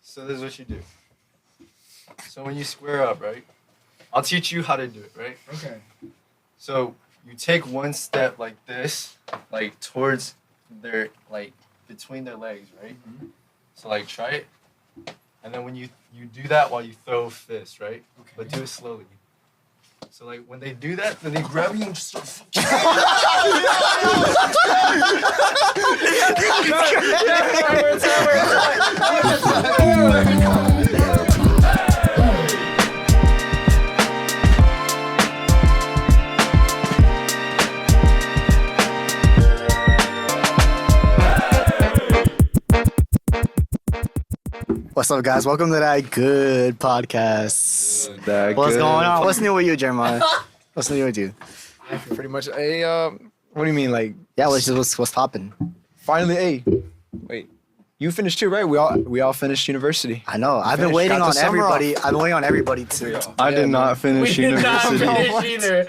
So this is what you do. So when you square up, right? I'll teach you how to do it, right? Okay. So you take one step like this, like towards their, like between their legs, right? Mm-hmm. So like try it. And then when you do that while you throw a fist, right? Okay. But do it slowly. So like when they do that, then they grab you and just start What's up, guys? Welcome to That Good Podcast. What's going on? What's new with you, Jeremiah? What's new with you? Pretty much. Hey, what do you mean, like? Yeah, what's popping? Finally, hey, wait. You finished too, right? We all finished university. I know. I've been waiting on everybody. I've been waiting on everybody to. I did not finish university. Either.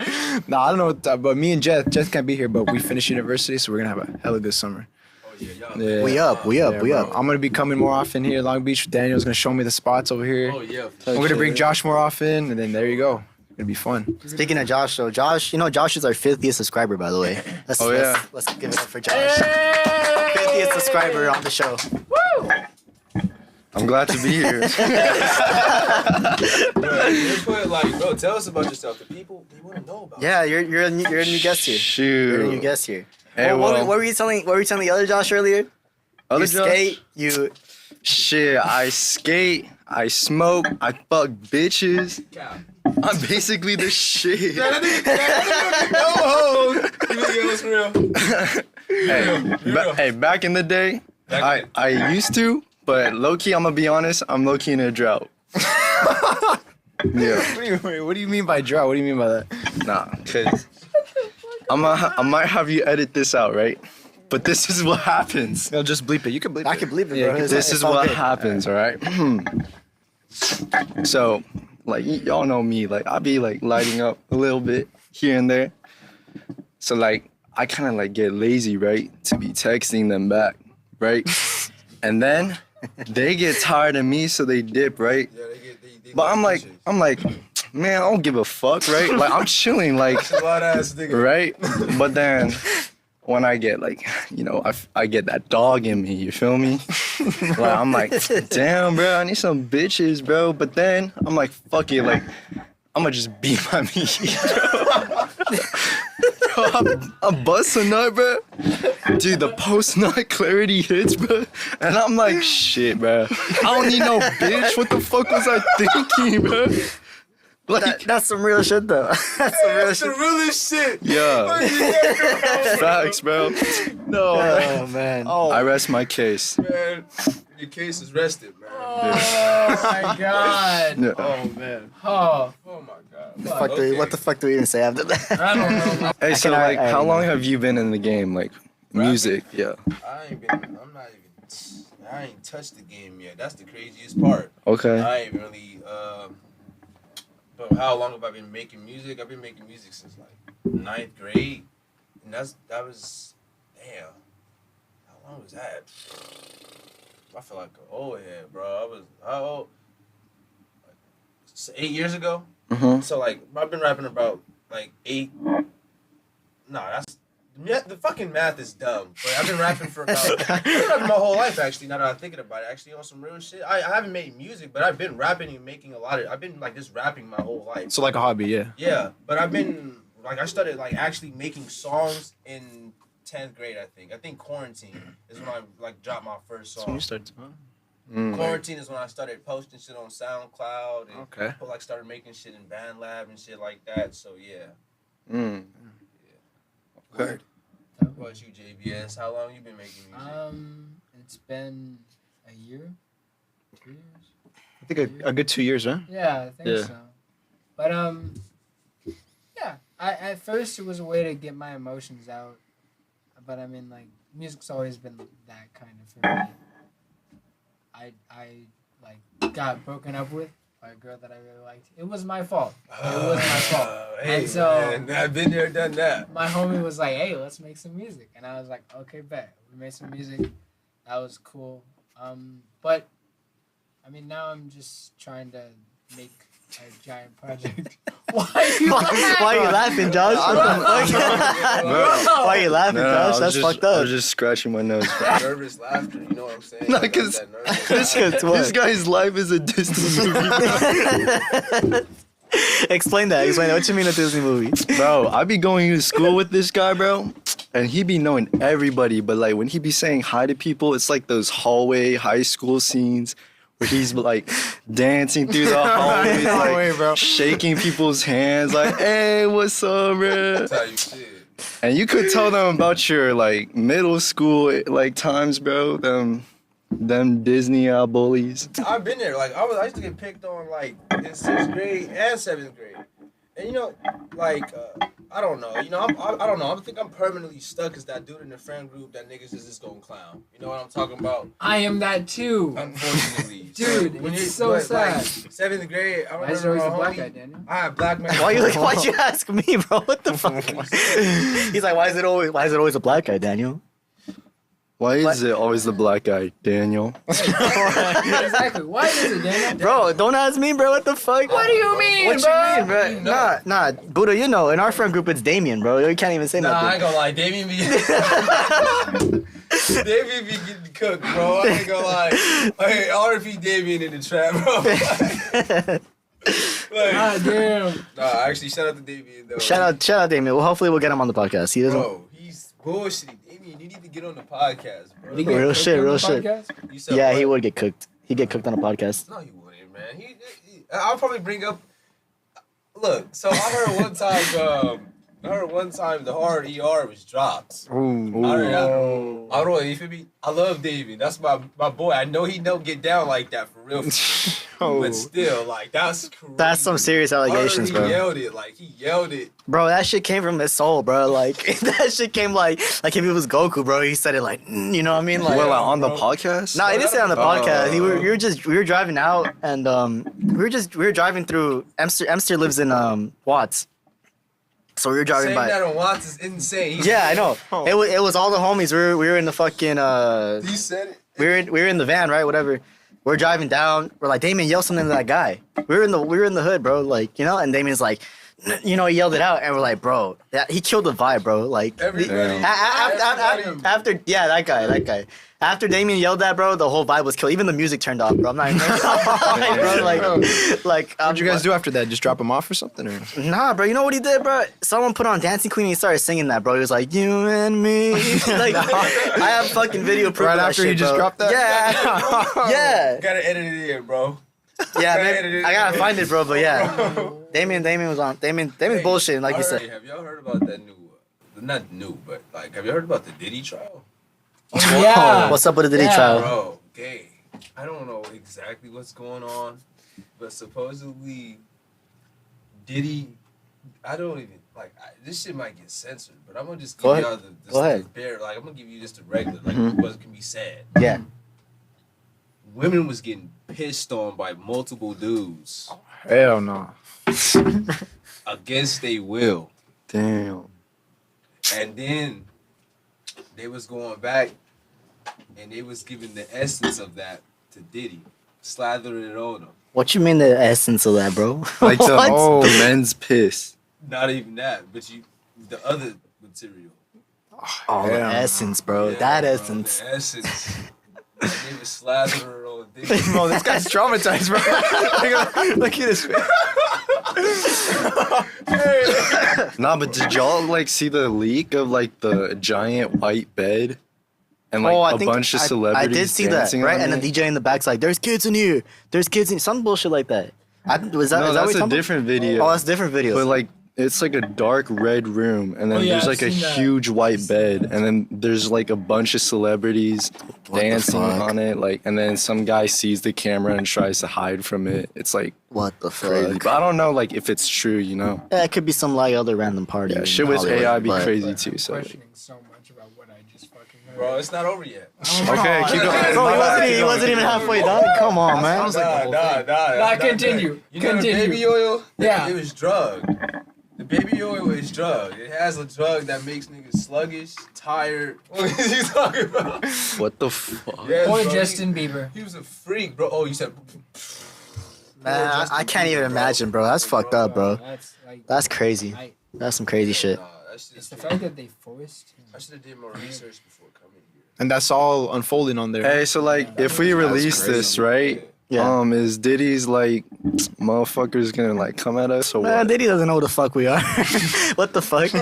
Nah, I don't know, but me and Jeth can't be here, but we finished university, so we're gonna have a hella good summer. Yeah. We up. I'm gonna be coming more often here, Long Beach. Daniel's gonna show me the spots over here. Oh yeah. We're gonna bring Josh more often, and then there you go. It'll be fun. Speaking of Josh, so Josh, Josh is our 50th subscriber, by the way. Let's give it up for Josh. 50th subscriber on the show. Woo! I'm glad to be here. Bro, tell us about yourself. The people, they want to know about. Yeah, you're a new guest here. Shoot. You're a new guest here. Hey, what were you telling the other Josh earlier? Other you Josh? skate, you. Shit, I skate, I smoke, I fuck bitches. I'm basically the shit. Hey, back in the day, I used to, but low-key, I'm gonna be honest, I'm low-key in a drought. Yeah. What do you mean by drought? What do you mean by that? Nah, cause I might have you edit this out, right? But this is what happens. No, just bleep it. You can bleep it. I can believe it, Yeah, bro. This is what happens, all right? So, like, y'all know me. Like, I be, like, lighting up a little bit here and there. So, like, I kind of, like, get lazy, right? To be texting them back, right? And then they get tired of me, so they dip, right? Yeah, they But I'm like, man, I don't give a fuck, right? Like, I'm chilling, like, right? But then when I get, like, I get that dog in me, you feel me? Like, I'm like, damn, bro, I need some bitches, bro. But then I'm like, fuck it, like, I'm gonna just beat my meat, bro. I bust a nut, bro. Dude, the post-nut clarity hits, bro. And I'm like, shit, bro. I don't need no bitch. What the fuck was I thinking, bro? Like, That's some real shit, though. That's some real shit. realest shit. yeah. Facts, bro. No. Oh, man. I rest my case. Man, your case is rested, man. Oh my god. Yeah. Oh, man. Oh. Oh, my God. What the fuck do we even say after that? I don't know. Hey, so, like, how long have you been in the game? Like, music? Yeah. I ain't touched the game yet. That's the craziest part. Okay. I ain't really, but how long have I been making music? I've been making music since like 9th grade. And that was, damn. How long was that? I feel like an old head, bro. How old? 8 years ago? Mm-hmm. So like, I've been rapping about like 8. No, the fucking math is dumb. But I've been rapping for about, I've been rapping my whole life actually. Now that I'm thinking about it, actually on some real shit. I haven't made music, but I've been rapping and making I've been like just rapping my whole life. So like a hobby, yeah. Yeah, but I've been like I started like actually making songs in 10th grade. I think quarantine is when I like dropped my first song. So when you started, Quarantine is when I started posting shit on SoundCloud and Okay. started making shit in BandLab and shit like that. So yeah. Mm. Word. How about you, JBS? How long you been making music? It's been a year, 2 years. I think a good 2 years, huh? Yeah, I think Yeah. so. But yeah. At first it was a way to get my emotions out, but I mean, like, music's always been that kind of for me. I like got broken up with by a girl that I really liked. It was my fault. Hey, And so- man, I've been there, done that. My homie was like, "Hey, let's make some music," and I was like, "Okay, bet." We made some music. That was cool. But I mean, now I'm just trying to make a giant project. Why are you laughing, Josh? Why are you laughing, Josh? That's fucked up. I was just scratching my nose. Nervous laughter, you know what I'm saying? No, because this guy's life is a Disney movie. Explain that. Explain that. What you mean a Disney movie? Bro, I be going to school with this guy, bro, and he be knowing everybody, but like when he be saying hi to people, it's like those hallway high school scenes where he's like dancing through the hallway, like bro. shaking people's hands, like, hey, what's up, bro? That's how you shit. And you could tell them about your like middle school like times, bro. Them Disney bullies. I've been there. Like I used to get picked on like in 6th grade and 7th grade, and you know, like I don't know. You know, I don't know. I think I'm permanently stuck as that dude in the friend group that niggas is just going clown. You know what I'm talking about? I am that too. Unfortunately, Dude, it's so sad. Like, 7th grade, I Why is remember there always a my black homie- guy, Daniel? I had black man. Why'd you ask me, bro? What the fuck? He's like, why is it always a black guy, Daniel? Why is it always the black guy, Daniel? Exactly. Why is it, Daniel? Bro, don't ask me, bro. What the fuck? What do you mean, What bro? you mean, bro? You know. Nah, Buddha, you know, in our friend group, it's Damien, bro. You can't even say Nah, I nothing. ain't gonna lie, Damien be Damien be getting cooked, bro. I ain't gonna lie. Hey, RP Damien in the trap, bro. Like, God damn. nah, actually, shout out to Damien though. Shout out, Damien. Well, hopefully we'll get him on the podcast. He doesn't. Bro, he's bullshitting. Damien, you need to get on the podcast, bro. Did he get Real cooked shit, on the real shit. podcast? You said Yeah, what? he would get cooked. He'd get cooked on a podcast. No, he wouldn't, man. I'll probably bring up. Look, so I heard one time the hard ER was dropped. I don't know. You feel me? I love David. That's my boy. I know he don't get down like that for real. But still, like that's crazy. That's some serious allegations, He bro. yelled it. Bro, that shit came from his soul, bro. Like that shit came like if it was Goku, bro. He said it like, you know what I mean? Like, Well, on the bro. podcast? nah, he didn't say it on the podcast. We Oh. were driving out, and we were driving through. Emster lives in Watts, so we were driving Saying by. that on Watts is insane. Yeah, I know. It was all the homies. We were in the fucking He said it. we were in the van, right? Whatever. We're driving down. We're like, Damien, yell something to that guy. We were in the hood, bro. Like, you know, and Damien's like, you know, he yelled it out, and we're like, bro, he killed the vibe, bro. Like, Everybody. after that guy. After Damien yelled that, bro, the whole vibe was killed. Even the music turned off, bro. I'm not even bro. Like, What'd you guys do after that? Just drop him off or something? Or? Nah, bro. You know what he did, bro? Someone put on Dancing Queen and he started singing that, bro. He was like, you and me. Like, I have fucking video proof Right of that after shit, you just bro. dropped that? Yeah. Yeah. Gotta edit it in, bro. Yeah, man. I gotta find it, bro. But yeah, Damien was on. Damien's bullshitting, like you said. Have y'all heard about that new? Not new, but like, have you heard about the Diddy trial? Yeah. What's up with the Diddy Yeah. trial? Bro, gay. I don't know exactly what's going on, but supposedly Diddy. I don't even like. This shit might get censored, but I'm gonna just give Go ahead. y'all Go ahead. the bare. Like, I'm gonna give you just the regular, like Mhm. what can be said. Yeah. Women was getting pissed on by multiple dudes Hell no. against their will. Damn. And then they was going back and they was giving the essence of that to Diddy, slathering it on him. What you mean the essence of that, bro? Like the, What? the men's piss. Not even that, but the other material. Oh, the Hell no. essence, bro. Yeah, That bro, essence. The essence. And they was slathering it on Diddy. Bro, this guy's traumatized, bro. Look at his face. Nah, but did y'all like see the leak of like the giant white bed and like I a think bunch of I celebrities did see that, dancing right? on And it? the DJ in the back's like, "There's kids in here. There's kids in some bullshit like that." Was that? No, is that what that's you're a talking different video. About? Oh, that's different videos. But like it's like a dark red room, and then Oh, yeah, there's I've like a seen that. huge white bed, and then there's like a bunch of celebrities What the dancing fuck? on it, like, and then some guy sees the camera and tries to hide from it. It's like What the crazy, fuck? but I don't know like if it's true, you know. Yeah, it could be some like other random party. Yeah, in shit with Hollywood, AI be but- crazy But too. I'm So like, questioning so much about what I just fucking heard. Bro, it's not over yet. okay, keep going. Bro, he wasn't even halfway done. Come on, man. Nah, continue. You know the Continue. baby oil? Yeah. It was drugged. The baby oil is drugged. It has a drug that makes niggas sluggish, tired. What is he talking about? What the fuck? Yes, Or bro, Justin Bieber. He was a freak, bro. Oh, you said Man, I can't even imagine, bro. That's fucked up, bro. That's like That's crazy. I, That's some crazy shit. Nah, that shit it's is the crazy. fact that they forced him. I should have did more research before coming here. And that's all unfolding on there. Hey, so like, if we release this, right? Yeah. Is Diddy's like motherfuckers gonna like come at us or Man, what? Diddy doesn't know who the fuck we are. What the fuck?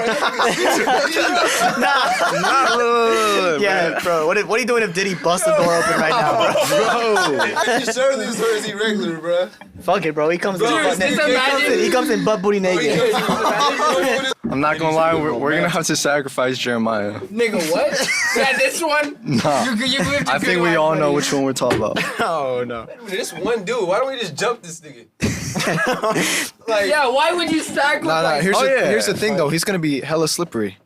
Nah, Yeah, bro. What are you doing if Diddy busts the door open right now, bro? bro. Is he shirtless or is he regular, bro? Fuck it, bro. He comes in. Bro, butt naked. just imagine- He comes in butt booty naked. I'm not gonna lie, we're gonna have to sacrifice Jeremiah. Nigga, what? Yeah, this one. Nah, You lived a I good think we life, all know buddy. which one we're talking about. Oh no. This one dude, why don't we just jump this nigga? Like, Yeah, why would you sacrifice? Nah. Here's Oh, the yeah. here's the thing though. He's gonna be hella slippery.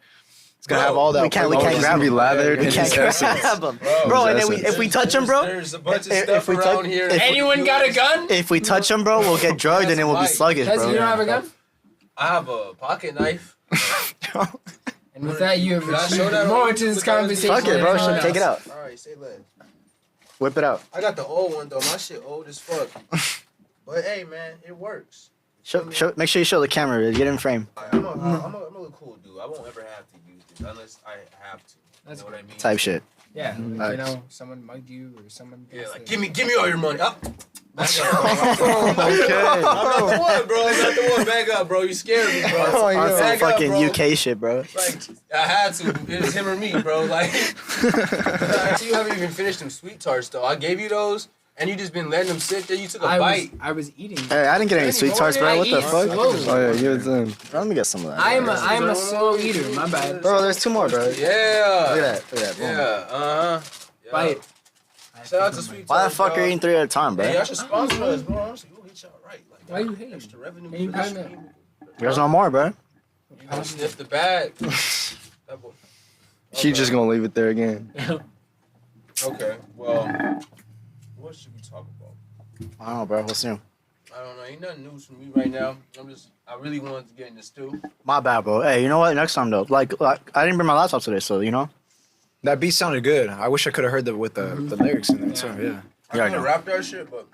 He's gonna Bro, have all that. we can't Oh, grab he's gonna be him. lathered We in can't his essence. grab him. Bro, Bro, and his then if we touch him, bro, There's a bunch of if stuff we around touch- here. if- Anyone got a gun? if we touch him, bro, we'll get drugged and then we'll be sluggish, That's, you don't bro. have a gun? I have a pocket knife. And with that, you have Can I show that achieved more on- into this with that- conversation. Fuck it, bro. than anyone Take it else. out. All right, say less. Whip it out. I got the old one though. My shit old as fuck. But hey, man, it works. Make sure you show the camera. Get in frame. I'm a cool dude. I won't ever have to use this unless I have to. That's You know what I mean? Type shit. Yeah, you Nice. know, someone mugged you or someone. Yeah, like give me all your money. Up. I'm Okay. not the one, bro. I'm not the one. Back up, bro. You scared me, bro. Oh, yeah. On some Back up, fucking bro. UK shit, bro. Like I had to. It was him or me, bro. Like you haven't even finished them sweet tarts though. I gave you those, and you just been letting them sit there. You took a bite. I was eating. Hey, I didn't get any sweet tarts, bro. What the I eat fuck? slowly. Oh yeah, give it to him. Bro, let me get some of that. I am a slow eater. My bad. Bro, there's two more, bro. Look Yeah. at that. Look at that. Yeah. Yeah. Bite. Shout out to sweet Why the tarts. fuck are you eating 3 at a time, Hey, bro? I should sponsor us, bro. Honestly, we'll get y'all right. Like, Why you hating? extra revenue Hey, you for this kinda- stream. There's no more, bro. You gonna sniff the bag. That boy. She just gonna leave it there again. Okay, well, what should we talk about? I don't know, bro. What's new? I don't know. Ain't nothing news from me right now. I really wanted to get in this too. My bad, bro. Hey, you know what? Next time, though. Like I didn't bring my laptop today, so, you know? That beat sounded good. I wish I could have heard with the lyrics in there too. Yeah. I'm Yeah, I gonna know. rap that shit, but,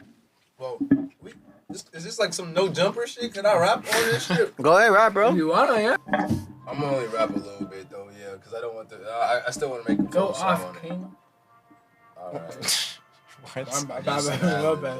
well, is this like some no jumper shit? Can I rap on this shit? Go ahead, rap, bro. You wanna, yeah? I'm gonna only rap a little bit though, yeah, because I don't want to. I still want to make a Go full song off, on it. King. All right. My bad.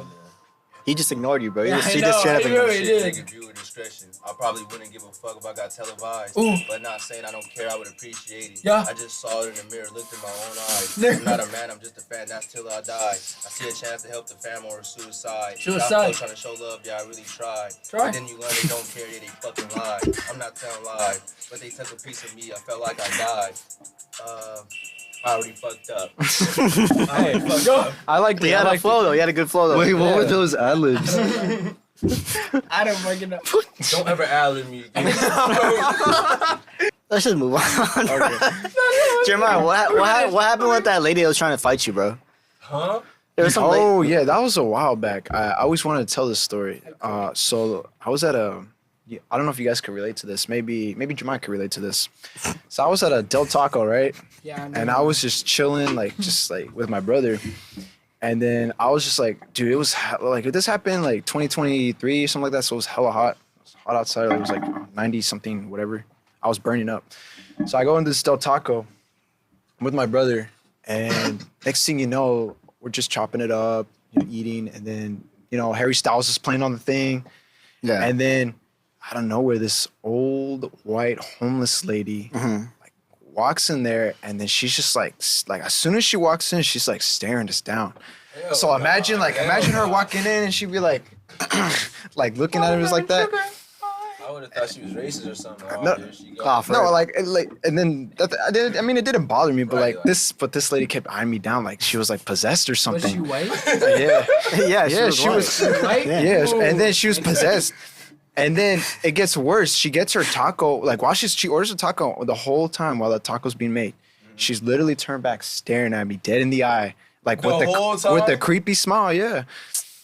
He just ignored you, bro. Yeah, He I just straight know, up he ignored really you. did. Nigga, viewer discretion. I probably wouldn't give a fuck if I got televised. Ooh. But not saying I don't care, I would appreciate it. Yeah. I just saw it in the mirror, looked in my own eyes. Nigga. I'm not a man, I'm just a fan, that's till I die. I see a chance to help the fam or suicide. Suicide. I'm trying to show love, yeah, I really tried. Try. But then you learn they don't care, yeah, they fucking lie. I'm not telling lies, but they took a piece of me, I felt like I died. I already fucked up. I already fucked up. I like He had a flow, though. He had a good flow, though. Wait, what were those ad libs? I don't fucking know. Don't ever ad-lib me again. Let's just move on. Jeremiah, what happened with that lady that was trying to fight you, bro? Huh? There was some Oh yeah, that was a while back. I always wanted to tell this story. So I was at I don't know if you guys could relate to this. Maybe Jeremiah could relate to this. So I was at a Del Taco, right? Yeah, I know. And I was just chilling, just with my brother. And then I was just like, dude, it was like this happened like 2023 or something like that. So it was hella hot. It was hot outside. It was like 90 something, whatever. I was burning up. So I go into this Del Taco with my brother, and next thing you know, we're just chopping it up, eating, and then Harry Styles is playing on the thing, Yeah. and then out of nowhere, this old white homeless lady like walks in there, and then she's just like as soon as she walks in, she's like staring us down. Hell So nah, imagine her hell nah. walking in and she'd be like, like looking at us like that. I would have thought she was racist or something. Oh, No. here she go. Off. No, and then it didn't bother me, but Right, like- this lady kept eyeing me down like she was like possessed or Was something. she white? Yeah, yeah, yeah, she was. White? yeah, Ooh. and then she was possessed. And then it gets worse. She gets her taco, like while she orders a taco the whole time while the taco's being made. She's literally turned back staring at me dead in the eye. Like The whole time? with the creepy smile, yeah.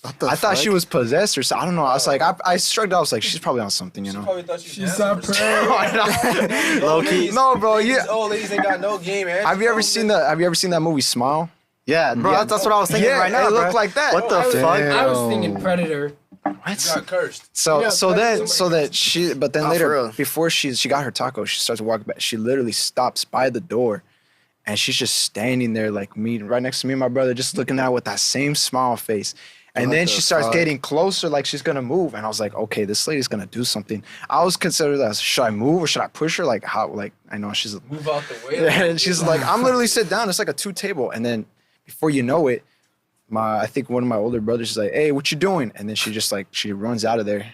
I thought she was possessed or something. I don't know. I was like, I shrugged. I was like, she's probably on something, you She know. probably thought she was She's handsome not or something. praying. Low key. No, bro. These Yeah. old ladies ain't got no game, man. Have you ever seen that movie Smile? Yeah, bro. That's what I was thinking Yeah, right now. it looked bro. like that. What the I was- fuck? I was thinking Predator. What? You got cursed. So Yeah, so but then so that she but then Oh, for later real? before she got her taco, she starts to walk back. She literally stops by the door, and she's just standing there like me right next to me and my brother, just looking at with that same smile face. And What then the she starts fuck? getting closer, like she's gonna move. And I was like, okay, this lady's gonna do something. I was considering that should I move or should I push her? Like how? Like I know she's. Move out the way. Yeah, and she's like, I'm literally sit down. It's like a 2 table, and then before you know it, I think one of my older brothers is like, hey, what you doing? And then she just like she runs out of there.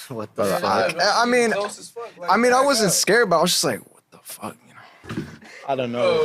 What the But fuck? I mean, Close as fuck, like, I mean, I back wasn't up. scared, but I was just like, what the fuck, you know? I don't know.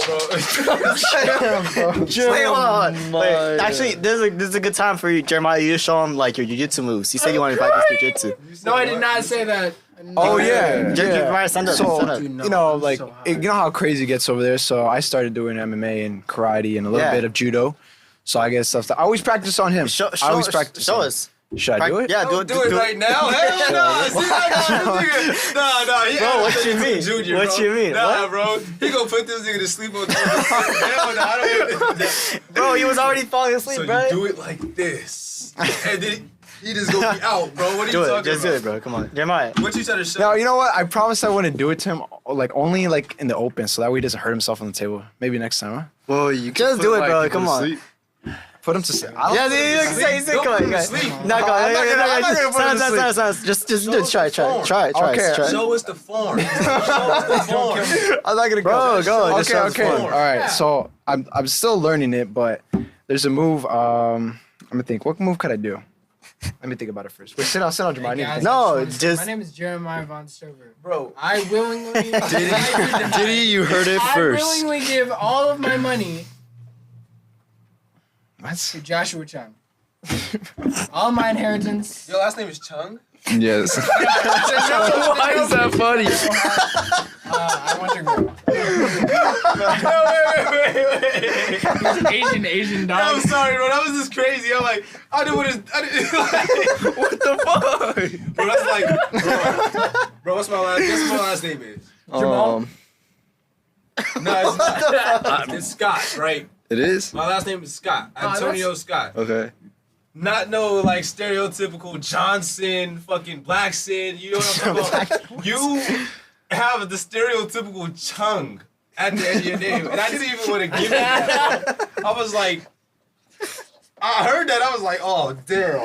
Wait, hold on. Wait, actually, this is a good time for you, Jeremiah. You to show him like your jujitsu moves. You said you wanted to practice jujitsu. No, I did not say that. Oh yeah, Jeremiah, stand up. So stand up. Dude, no, you know, I'm like so high. you know how crazy it gets over there. So I started doing MMA and karate and a little Yeah. bit of judo. So I guess stuff. I always practice on him. Show, I always show, practice. show on him. us. Should I do it? Yeah, do Don't do it right now. Hell no. See, nah. Bro, what you mean? Junior, What bro. you mean? Nah, What? bro. He gonna put this nigga to sleep on Hell no, I don't want to. Bro, he was already falling asleep, So bro. you do it like this. And then he just gonna be out, bro. What are Do you it. talking Just about? do it, bro. Come on. Jeremiah. What you trying to show? No, you know what? I promised I wouldn't do it to him. Like only like in the open, so that way he doesn't hurt himself on the table. Maybe next time, huh? Well, you can Just put do it, white bro, people come to on. sleep. Put him to sleep. Yeah, he said, Don't come on, put him to guys. sleep. No, go I'm not gonna put him to sleep. on. Just do it. Try it. Okay. Show us the form. Show us the form. I'm not gonna Bro, go. Just Okay, show us okay. form. All right. Yeah. So I'm still learning it, but there's a move. I'm gonna think. What move could I do? Let me think about it first. Wait, sit down, Jeremiah. I need to think. No, My just- name is Jeremiah Von Stover. Bro, I willingly. Did he? You heard it I first. willingly give all of my money What? to Joshua Chung. All my inheritance. your last name is Chung? Yes. Why is that funny? I want to grow. Wait. Asian I'm dog. sorry, bro. That was just crazy. I'm like, I didn't want to. What the fuck? Bro, that's like, bro, what's my last name is? Um, No, it's not. It's Scott, right? it is. My last name is Scott. Antonio Scott. Okay. Not no like stereotypical Johnson, fucking Blackson. You know what I'm talking about? You have the stereotypical Chung at the end of your name, and I didn't even want to give it that. I was like, I heard that. I was like, oh, Daryl.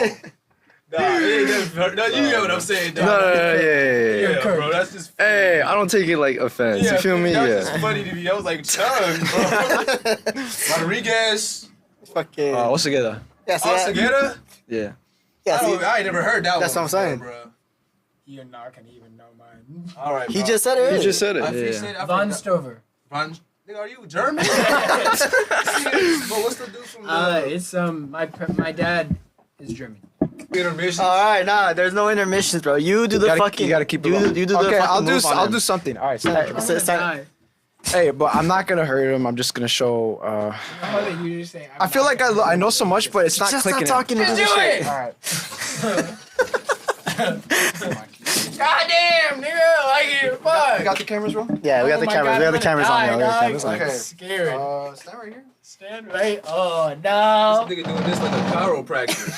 Nah, it ain't never, no, you know what I'm saying, dog. No, yeah. Yeah, bro, that's just funny. Hey, I don't take it like offense. Yeah, You feel me? That's Yeah. just funny to me. I was like, Chung, bro. Rodriguez, Fucking. What's together? Yeah, see that? Altogether. Yeah. Yeah, see, I ain't never heard that That's one. what I'm saying. bro. You're not gonna even know mine. All right, he bro. just said it. You just said it. I Yeah. said I Von forgot. Stover. Von. Nigga, are you German? But what's the dude from the It's my dad is German. intermission? All right, nah, there's no intermissions, bro. You do the fucking. You gotta keep it. You low. do the Okay, fucking move on I'll him. do something. All right. Alright, stand I'm up. so- gonna die. Hey, but I'm not gonna hurt him. I'm just gonna show. How that you just say, I feel like I know so much, but it's not Just clicking. stop talking and do Do the shit. it! All right. God damn, nigga, like it. Fuck. You got the cameras, bro? Yeah, we got Oh the my cameras. God, We got the I'm cameras on. gonna Yeah, we got the die, cameras on. dog. Okay. Scared. Stand right here. Stand right. Oh no. This nigga doing this like a chiropractor.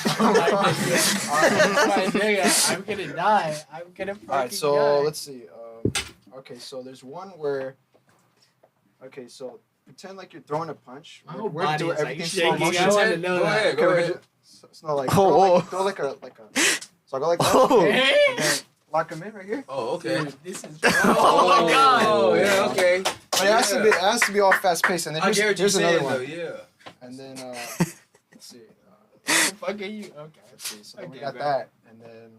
My nigga, I'm gonna die. I'm gonna fucking All right. So die. let's see. Okay. So there's one where. Okay. So pretend like you're throwing a punch. My whole We're gonna body do is, like, everything shaking. slow motion. I wanna know Go that. ahead, Okay, go we're ahead. it's not like Oh, throw like a. So I go like that. Oh. Hey? And then lock him in right here. Oh, okay. Dude, this is. Oh my God. Oh, yeah, okay. But it has to be all fast paced. And then I get what you're here's another saying, one. though, yeah. And then let's see. What the fuck are you? Okay. Let's see. So we Okay, got go. that, and then.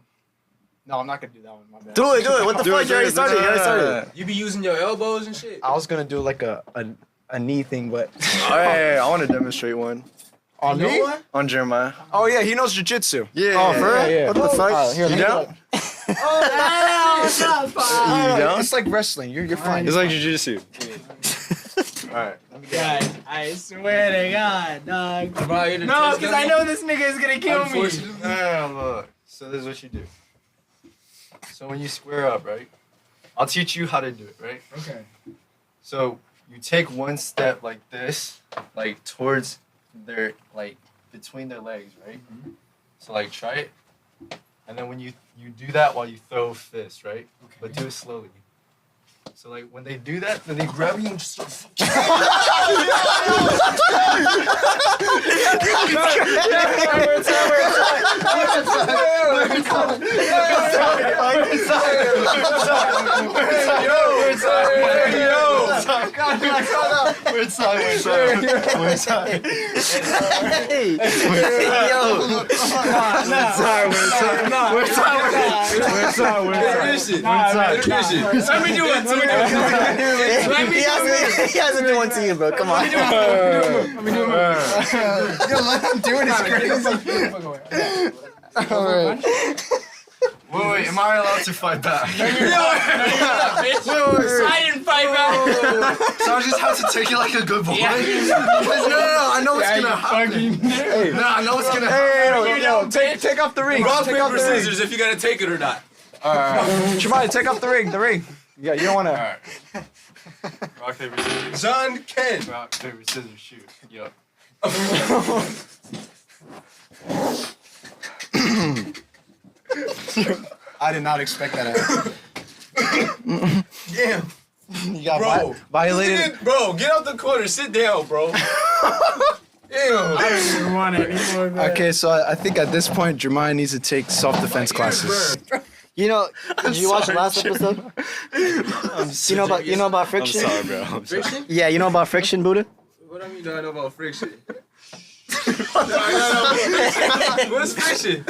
No, I'm not gonna do that one. My bad. Do it. What the fuck? You already started. You already started. You be using your elbows and shit. I was gonna do like a knee thing, but Hey, I want to demonstrate one on You know me. what? on Jeremiah. Oh yeah, he knows jujitsu. Yeah. Oh, for real? Yeah. What the fuck? Here, You let me down? go. You down? It's like wrestling. You're fine. It's like jujitsu. All right. God, I swear to God, dog. Bro, you're the No, test because I dummy? know this nigga is gonna kill me. Unfortunately. Look. So this is what you do. So when you square up, right? I'll teach you how to do it, right? Okay. So you take one step like this, like towards their, like between their legs, right? So like try it. and then when you do that while you throw a fist, right? Okay. But do it slowly. So like when they do that, then they grab you and just start. Let me do it. He hasn't done one to you, bro. Come on. Let me do it. Yo, let him do it. It's crazy. Wait, am I allowed to fight back? I didn't fight back. So I just have to take it like a good boy? No, I know what's gonna happen. No, I know what's gonna happen. Yo, take off the ring. Rock, Take off paper, the ring. scissors if you gotta take it or not. Jemai, take off the ring. The ring. Yeah, you don't want to. Alright. Rock, paper, scissors. John Ken. Rock, paper, scissors, shoot. Yup. I did not expect that. Damn. You got Bro. violated. Bro, get out the corner. Sit down, bro. Damn. I don't even want it anymore. Man. Okay, so I think at this point, Jeremiah needs to take self-defense classes. You know, did you watch the last episode? You know about friction? I'm sorry, bro. I'm sorry. Friction? Yeah, you know about friction, Buddha? What do I mean? Do I know about friction? What's friction?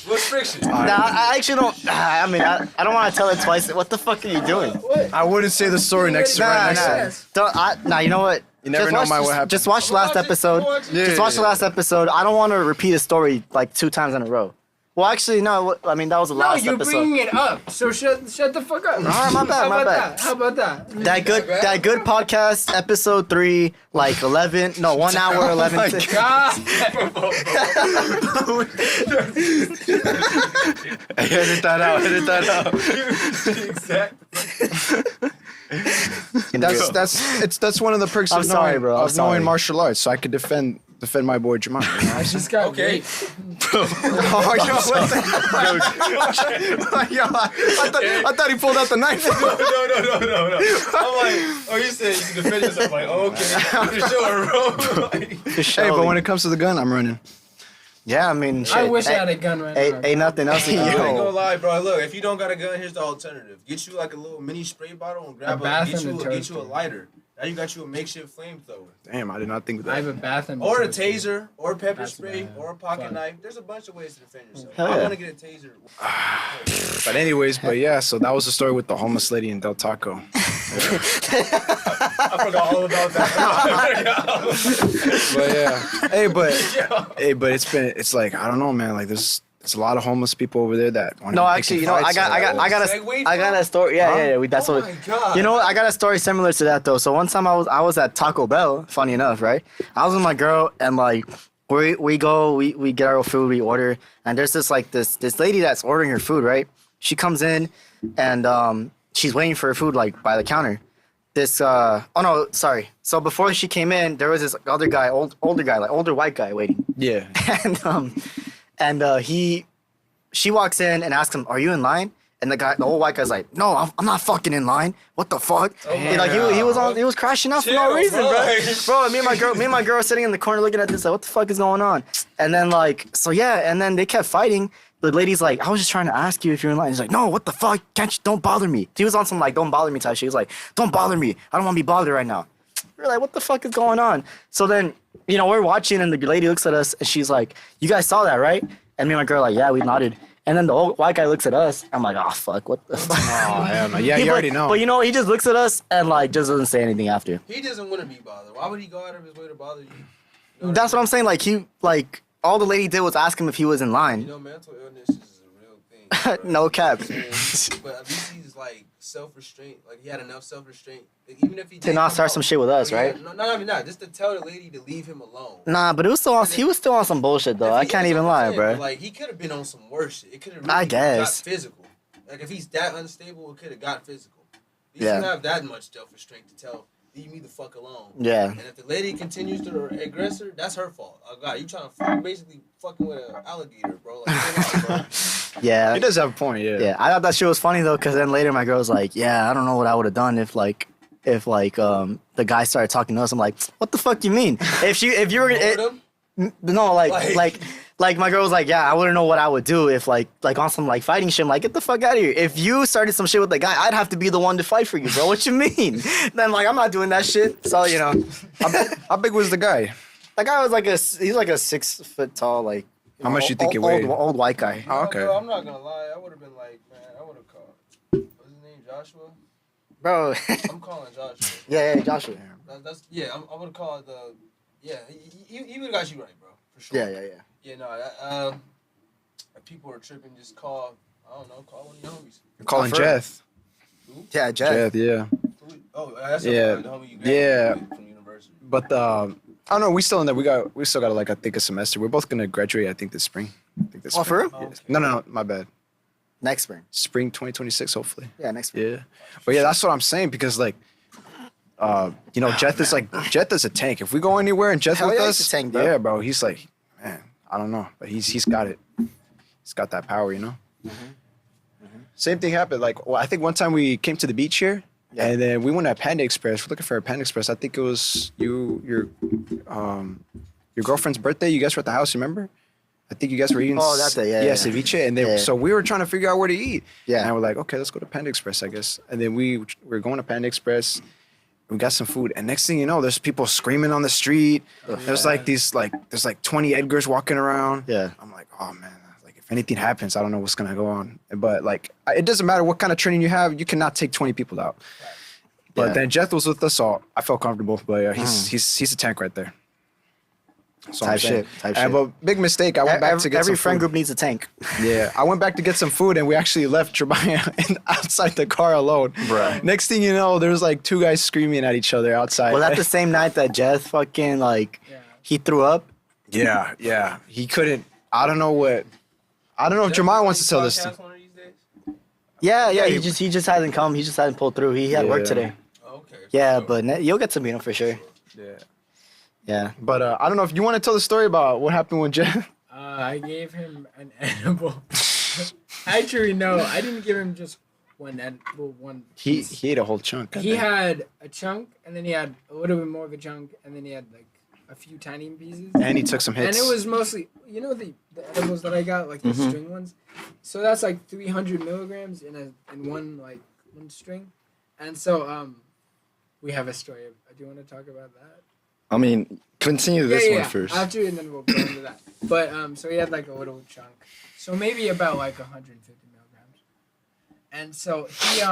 What's friction? Nah, I actually don't. I mean, I don't want to tell it twice. What the fuck are you doing? I wouldn't say the story next to right next to it. Nah, you know what? You never know what happened. Just watch the last episode. Just watch the last episode. I don't want to repeat a story like 2 times in a row. Well, actually, no. I mean, that was the No, last you're episode. bringing it up. So shut the fuck up. All right, my bad, my bad. How about that? That good podcast, episode 3, like 11. No, 1 hour, 11. God. Edit that out. Edit that out. Exactly. That's one of the perks I'm of sorry, knowing, bro, I'm of knowing sorry. martial arts, so I could defend my boy Jamal. You know? I just got Okay. Oh, yo, I thought he pulled out the knife. No. I'm like, oh, you said you can defend yourself. I'm like, oh, okay. For sure, bro. Hey, but when it comes to the gun, I'm running. Yeah, I mean, shit. I wish I had a gun right now. Ain't nothing else you I can ain't do. gonna lie, bro. Look, if you don't got a gun, here's the alternative. Get you like a little mini spray bottle and grab get you a lighter. Now you got you a makeshift flamethrower. Damn, I did not think of I have that. a bath and Or a taser, or pepper That's spray, bad. or a pocket Fuck. knife. There's a bunch of ways to defend yourself. Hell I yeah. want to get a taser. But anyways, yeah, so that was the story with the homeless lady in Del Taco. I forgot all about that. But yeah, but it's like I don't know, man. Like there's a lot of homeless people over there that want No, to actually, you know, I got a story. Yeah. That's Oh what. my god. You know what? I got a story similar to that though. So one time I was at Taco Bell. Funny enough, right? I was with my girl and like we get our food, we order, and there's this lady that's ordering her food, right? She comes in and she's waiting for her food like by the counter. So before she came in, there was this other guy, older white guy waiting. Yeah. and she walks in and asks him, "Are you in line?" And the old white guy's like, "No, I'm not fucking in line. What the fuck?" He was crashing out for no Chill, reason, bro. bro. Me and my girl were sitting in the corner looking at this like, what the fuck is going on? And then and then they kept fighting. The lady's like, "I was just trying to ask you if you're in line." He's like, "No, what the fuck? Don't bother me." He was on some like, "Don't bother me" type shit. He was like, "Don't bother me. I don't want to be bothered right now." We're like, what the fuck is going on? So then, we're watching and the lady looks at us and she's like, "You guys saw that, right?" And me and my girl like, "Yeah, we nodded." And then the old white guy looks at us. I'm like, "Oh fuck, what the fuck?" Oh, hell no. Yeah, you already know. But he just looks at us and like just doesn't say anything after. He doesn't want to be bothered. Why would he go out of his way to bother you? That's what I'm saying. Like all the lady did was ask him if he was in line. Mental illness is a real thing. Bro. No cap. But at least he's like self-restraint. Like he had enough self-restraint. Even if he To not start some shit with us, right? No, just to tell the lady to leave him alone. Nah, but he was still on some bullshit though. I can't even lie, bro. Like he could have been on some worse shit. It could have I really guess. got physical. Like if he's that unstable, it could have got physical. He Yeah. shouldn't have that much self-restraint to tell leave me the fuck alone. Yeah. And if the lady continues to aggress her, that's her fault. Oh God, you basically fucking with an alligator, bro. Like, chill out, bro. Yeah. He does have a point, yeah. Yeah, I thought that shit was funny though, because then later my girl was like, "Yeah, I don't know what I would have done if the guy started talking to us." I'm like, "What the fuck you mean? If you were no, like my girl was like, "Yeah, I wouldn't know what I would do if like on some like fighting shit." I'm like, "Get the fuck out of here! If you started some shit with the guy, I'd have to be the one to fight for you, bro. What you mean?" Then like I'm not doing that shit. So you know, How big was the guy? that guy was he's like a 6 foot tall like. How much do you think he weighed? Old white guy. Oh, okay. Bro, I'm not gonna lie. I would have been like, man, I would have called. What's his name? Joshua? Bro. I'm calling Joshua. yeah, Joshua. I would have called the. Yeah, he would have got you right, bro. For sure. Yeah. Yeah, no, if people are tripping, just call, I don't know, call one of your homies. You're calling For real. Jeth. Yeah, Jeff. Jeth, yeah. Oh, that's Yeah. the homie you graduated with from university. But I don't know. We still in there. We still got like I think a semester. We're both gonna graduate. I think this spring. Oh, for real? Oh, okay. No, my bad. Next spring. Spring 2026, hopefully. Yeah, next spring. Yeah, but yeah, that's what I'm saying because like, Jeth is a tank. If we go anywhere and Jeth Hell with yeah, us, he's a tank, bro. yeah, bro, he's like, man, I don't know, but he's got it. He's got that power, you know. Same thing happened. Like, I think one time we came to the beach here, and then we went at Panda Express. We're looking for a Panda Express. I think it was your girlfriend's birthday. You guys were at the house. Remember? I think you guys were eating. Oh, that day, yeah. ceviche, and then so we were trying to figure out where to eat. Yeah. And we're like, okay, let's go to Panda Express, I guess. And then we were going to Panda Express. We got some food, and next thing you know, there's people screaming on the street. There's there's like 20 Edgars walking around. Yeah. I'm like, oh man, like if anything happens, I don't know what's gonna go on. But like, it doesn't matter what kind of training you have, you cannot take 20 people out. But Yeah. then Jeth was with us, so I felt comfortable. But yeah, he's a tank right there. So I'm Type saying. shit. But big mistake. I went back to get every some friend food. group needs a tank. Yeah, I went back to get some food, and we actually left Jeremiah outside the car alone. Bruh. Next thing you know, there was like two guys screaming at each other outside. Was that the same night that Jeff fucking he threw up? Yeah. He couldn't. I don't know if Jeremiah wants to tell this. Podcast one of these days? Yeah. He just hasn't come. He just hasn't pulled through. He had work Yeah. today. Oh, okay. Yeah, but you'll get to meet him for sure. Yeah. Yeah. But I don't know if you want to tell the story about what happened with Jeff. I gave him an edible. Actually, no, I didn't give him just one edible. He piece. ate a whole chunk. I He think. had a chunk, and then he had a little bit more of a chunk, and then he had like a few tiny pieces. And he took some And hits. it was mostly, the edibles that I got, like the string ones. So that's like 300 milligrams in one string. And so we have a story. Do you want to talk about that? I mean, continue this one first. After, and then we'll go into that. But so he had like a little chunk. So maybe about like 150 milligrams. And so he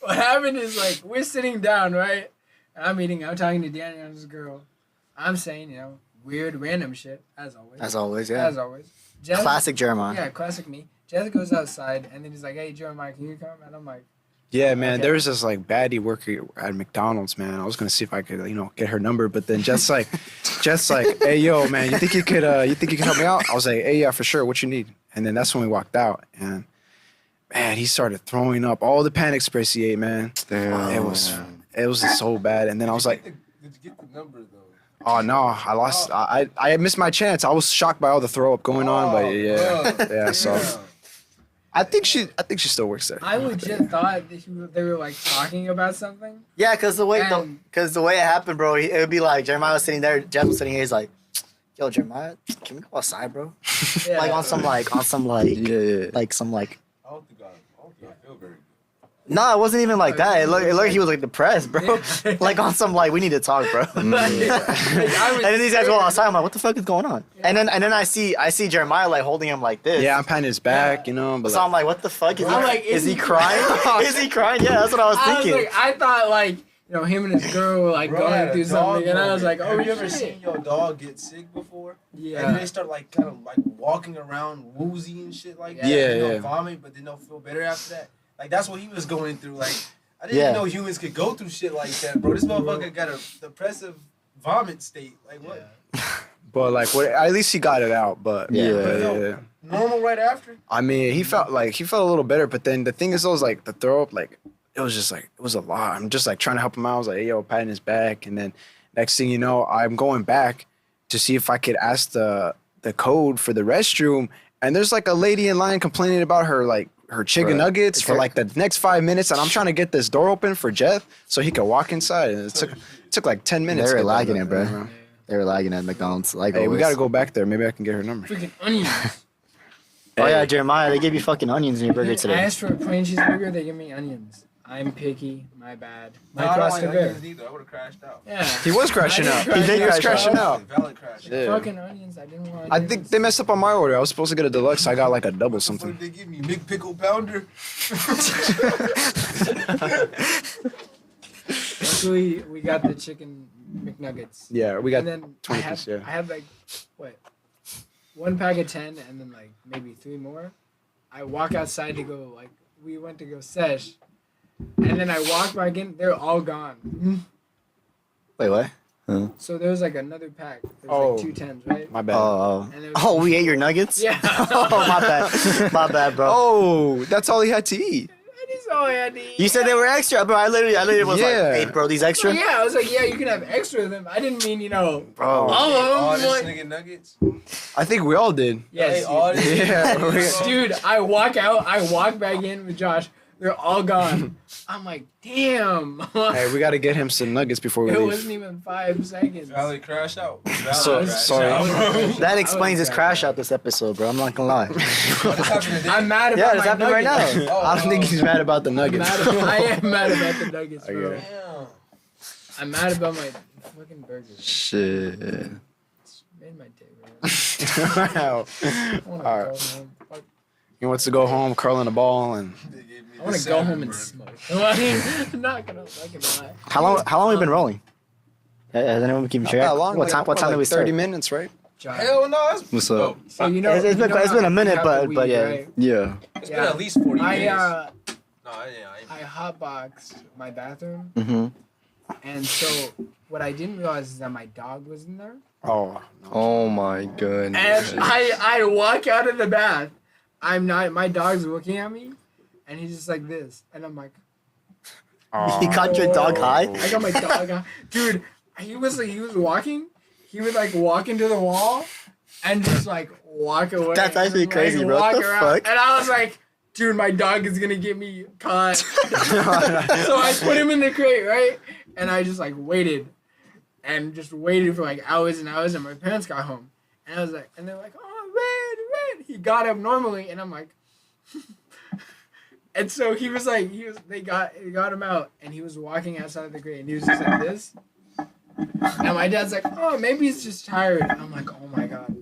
what happened is like we're sitting down, right? And I'm talking to Danny and this girl. I'm saying, weird random shit, as always. As always, yeah. As always. Jess, Classic Jeremiah. Yeah, classic me. Jess goes outside and then he's like, "Hey Jeremiah, can you come?" And I'm like, Yeah, man. Okay. There was this like baddie worker at McDonald's, man. I was gonna see if I could, get her number, but then Jess like, hey, yo, man, you think you could help me out? I was like, hey, yeah, for sure. What you need? And then that's when we walked out, and man, he started throwing up all the Panda Express he ate, man. Damn. It was so bad. And then I was like, Did you get the number though? oh no, I lost. I missed my chance. I was shocked by all the throw up going on, but yeah. So I think she still works there. I legit thought that they were like talking about something. Yeah, cause the way And- the way it happened, bro, it would be like Jeremiah was sitting there, Jeff was sitting here, he's like, "Yo, Jeremiah, can we go outside, bro?" Yeah. Like on some Yeah. like I don't think I feel very good. No, it wasn't even like that. It looked he was like depressed, bro. Like on some like we need to talk, bro. Like, I was And then these guys go scared. outside. I'm like, what the fuck is going on? And then I see Jeremiah like holding him like this. Yeah, I'm patting his back, but So I'm like, what the fuck is he? I'm like, is is he he crying? Is he crying? Yeah, that's what I was I was thinking. like, I thought like him and his girl were like Bro, I had going a through dog something, and I was moment. like, oh, have you ever shit. seen your dog get sick before? Yeah. And they start like kind of like walking around woozy and shit like that. Yeah, and they'll yeah. vomit, but then they'll feel better after that. Like that's what he was going through. Like I didn't Yeah. even know humans could go through shit like that, bro. This motherfucker got a depressive vomit state. Like what? but like, at least he got it out. But Yeah. Normal right after? I mean, he felt a little better, but then the thing is, though, is like the throw up, like it was just like it was a lot. I'm just like trying to help him out. I was like, hey, yo, patting his back, and then next thing you know, I'm going back to see if I could ask the the code for the restroom, and there's like a lady in line complaining about her chicken nuggets for like the next 5 minutes, and I'm trying to get this door open for Jeff so he could walk inside, and it took like 10 minutes. They were to get that lagging it, done, bro. They were lagging at McDonald's. Like, Hey, we always. gotta go back there. Maybe I can get her number. Freaking onions. Oh yeah, Jeremiah, they gave you fucking onions in your burger I today. asked for a plain cheeseburger, they give me onions. I'm picky, my bad. No, My I don't cross like to onions bear. either. I would have crashed out. Yeah. He was crashing out. He did He was crash crashing out. out. Valid crash. Yeah. Fucking onions, I didn't want I onions. think they messed up on my order. I was supposed to get a deluxe. I got like a double What something. did they give me? McPickle pounder? Luckily, we got the chicken McNuggets. Yeah, we got And then 20 I piece, had, yeah. I had like, what? 1 pack of 10 and then like maybe 3 more. I walk outside to go, like, we went to go sesh. And then I walk back in, they're all gone. Wait, what? So there was like another pack. There Oh. was like 2 10s, right? My bad. Oh, And there was, oh, we ate your nuggets? Yeah. Oh, my bad. My bad, bro. Oh, that's all he had to eat. That is all I had to eat. You said they were extra, bro. I literally was Yeah. like, hey, bro, these extra? Well, yeah, I was like, yeah, you can have extra of them. I didn't mean, Bro. all Oh, of them. this Like, nigga nuggets? I think we all did. yes, Hey, all dude. this- Yeah. Dude, I walk out, I walk back in with Josh. They're all gone. I'm like, damn. Hey, we gotta get him some nuggets before we It leave. wasn't even 5 seconds. Valid crash out. Valid So- crash sorry. out, bro. That explains his crash out this episode, bro. I'm not gonna lie. What happened today? I'm mad about Yeah, it's my happening right now. nuggets. I don't think he's mad about the I'm nuggets. mad I am mad about the nuggets, I bro. get it. Damn. I'm mad about my fucking burgers. Shit. It's made my day, bro. Wow. I want to Alright. go home. Fuck. He wants to go home, curling a ball, and They gave me I want the to go home and salmon burger. smoke. I mean, I'm not gonna fucking lie. How long have we been rolling? Has anyone been keeping not track? that long. What like, time did like we start? 30 minutes, right? Josh. Hell no. That's, What's up? So you know, It's been- you know it's how been a minute, you have the but weed, yeah. right? Yeah. It's Yeah. been at least 40 I minutes. uh, No, I I hotboxed my bathroom, Mm-hmm. and so what I didn't realize is that my dog was in there. Oh. Oh my goodness. And I walk out of the bath. I'm not. My dog's looking at me, and he's just like this, and I'm like, You caught your dog high? I got my dog, dude. He was walking. He would like walk into the wall, and just like walk away. That's actually and, crazy, like, bro. What walk the around. fuck? And I was like, dude, my dog is gonna get me caught. So I put him in the crate, right? And I just like waited, and just waited for like hours and hours, and my parents got home, and I was like, and they're like, oh, Red. He got up normally, and I'm like, and so he was like, they got him out, and he was walking outside of the crate, and he was just like this, and my dad's like, oh, maybe he's just tired. I'm like, oh my god,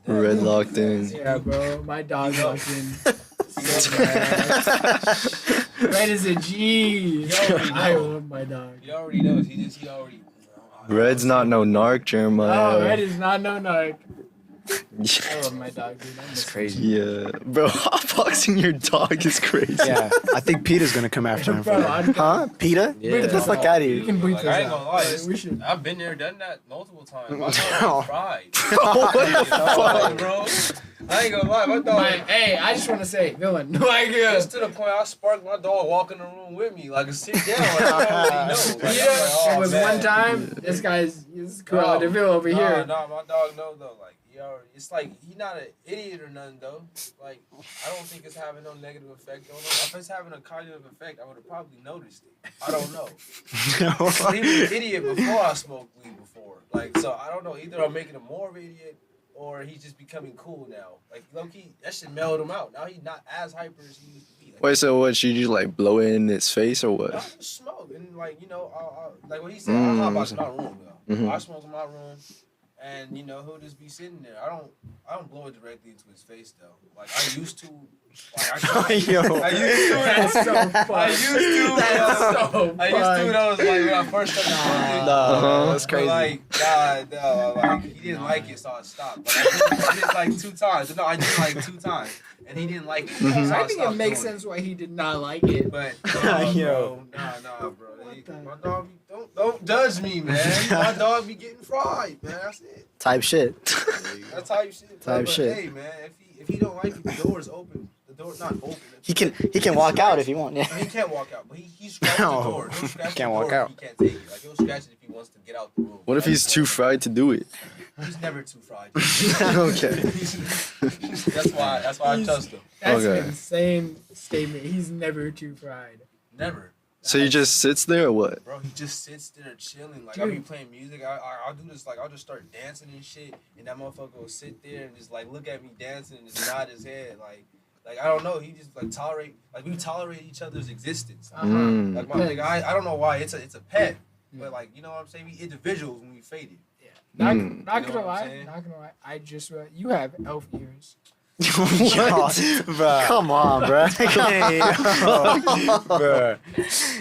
Red locked in. yeah, bro, my dog walked in. So bad. Red is a G. I love my dog. He already knows. He already. Red's not no narc, Jeremiah. Oh, Red is not no narc. I love my dog, dude. That's crazy. Yeah, bro, hotboxing your dog is crazy. Yeah, I think Peter's gonna come after him for Bro, that. Huh? PETA? Yeah. Get the fuck out of You here. can bleep Like, this I ain't gonna lie. out. We should. I've been there, done that multiple times. My No. dog fried. What the fuck? Bro. I ain't gonna lie. My dog. Hey, I just want to say, villain. Like, It's to the point I sparked my dog walk in the room with me, like sit down. Like, I already know. Like, yeah, I'm like, oh, it was man. one time. This is Cruella de Vil over here. No, my dog know though. Like he already, it's like he not an idiot or nothing though. Like I don't think it's having no negative effect on him. If it's having a cognitive effect, I would have probably noticed it. I don't know. But he was an idiot before I smoked weed before. Like so, I don't know. Either I'm making him more of an idiot or he's just becoming cool now. Like low key, that shit mellowed him out. Now he's not as hyper as he used to be. Like, Wait, so what? Should you like blow it in its face or I what? just smoke and like I'll like what he said. I hop out in my room though. Mhm. I smoke in my room, and he'll just be sitting there. I don't blow it directly into his face though. Like I used to. Like I used to. Yo. That's so fun. I used to. That's so I used to. fun. That was like when I first started smoking. Uh-huh. That's But, crazy. like God, no, like he didn't like it, so I stopped. But I did like 2 times. No, I did like 2 times, and he didn't like it. So I think it stopped makes doing sense why he did not like it. But Yo. nah, bro. the- My dog, don't judge me, man. My dog be getting fried, man. That's it. Type shit. That's type shit. Type but, shit. Hey, man, if he don't like it, the door is open. The door not open. He can walk out if he wants. Yeah. He can't walk out, but he scratches the door. He'll scratch Can't the walk door out. if he can't take it. Like he'll scratch it if he wants to get out the room. What if he's too fried to do it? He's never too fried. Okay. That's why I trust him. That's Okay. an insane statement. He's never too fried. Never. So he just sits there or what? Bro, he just sits there chilling. Like, I'll be Dude. playing music. I'll do this, like, I'll just start dancing and shit. And that motherfucker will sit there and just, like, look at me dancing and just nod his head. Like I don't know. He just, like, we tolerate each other's existence. Mm. Like, my nigga, I don't know why. It's a pet. But, like, you know what I'm saying? We individuals when we faded. Not Mm. gonna You know what I'm lie. saying? Not gonna lie. I just you have elf ears. Bruh. Come on, bro. Hey, bruh.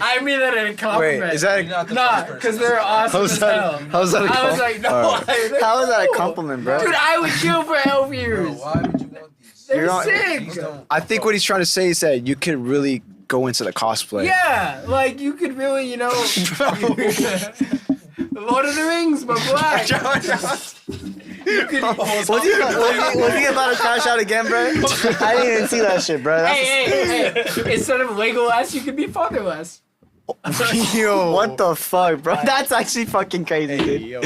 I mean that in a compliment. Wait, is that You're not the Nah, first because person. they're awesome How's as that? hell. How's that a I was compliment? like, no. Alright. How is that a cool. compliment, bro? Dude, I would kill for elf Bro, ears. why would you want these? They're You're on- sick. These don't- I think what he's trying to say is that you could really go into the cosplay. Yeah, like you could really, you know, Lord of the Rings, but black. You could, Was he about to crash out again, bro? I didn't even see that shit, bro. That's hey. Instead of Legolas, you could be fatherless. Yo. what the fuck, bro? That's actually fucking crazy, Hey, dude. yo.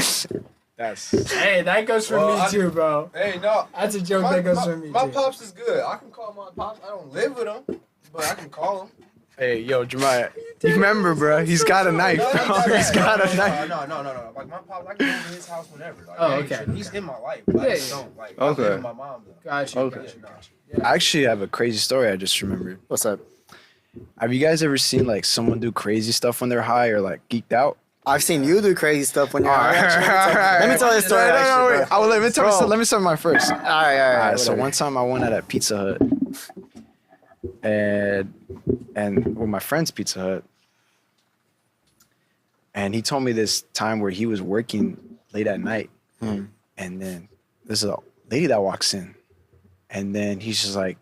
That's. Hey, that goes for Well, me I- too, bro. Hey, no. That's a joke My, that goes my, for me my too. pops is good. I can call my pops. I don't live with him, but I can call him. Hey, yo, Jeremiah. You remember, bro? He's got a knife, No, bro. He's got a knife. No. Like, my pops, I can go to his house whenever. Like, Oh, he ain't okay. tripping. He's in my life. But I Yeah, just yeah. don't. Like, Okay. I live with my mom, though. Gotcha. Okay. Gotcha. I actually have a crazy story I just remembered. What's up? Have you guys ever seen like someone do crazy stuff when they're high or like geeked out? I've seen you do crazy stuff when you're high. Let me tell you a story. No, actually, wait. bro. Let me tell you my first. All right. So whatever. one time I went at a Pizza Hut, and with my friend's Pizza Hut, and he told me this time where he was working late at night, and then there's a lady that walks in, and then he's just like,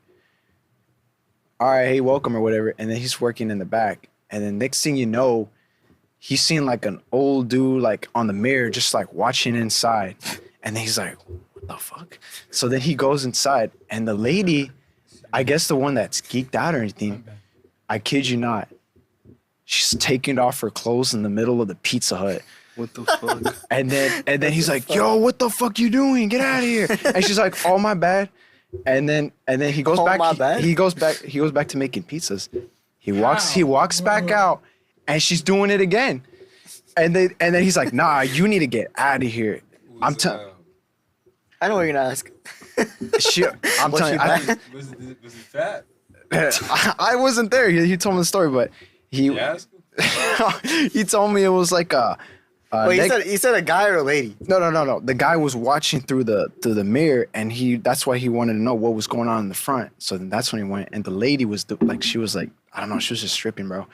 "All right, hey, welcome" or whatever, and then he's working in the back, and then next thing you know, he's seeing like an old dude like on the mirror just like watching inside, and then he's like, what the fuck? So then he goes inside, and the lady, I guess the one that's geeked out or anything, I kid you not, she's taking off her clothes in the middle of the Pizza Hut. What the fuck? And then he's like, yo, what the fuck you doing? Get out of here. And she's like, oh, my bad. And then he goes Oh, back. my bad? He goes back to making pizzas. He walks back out, and she's doing it again. And then he's like, nah, you need to get out of here. I'm telling I know what you're gonna ask. I'm Was telling she you, bad? Was he fat? I wasn't there. He told me the story, but he he told me it was like a Wait, you said a guy or a lady? No. The guy was watching through the mirror, and that's why he wanted to know what was going on in the front. So then that's when he went, and the lady was she was like, I don't know, she was just stripping, bro.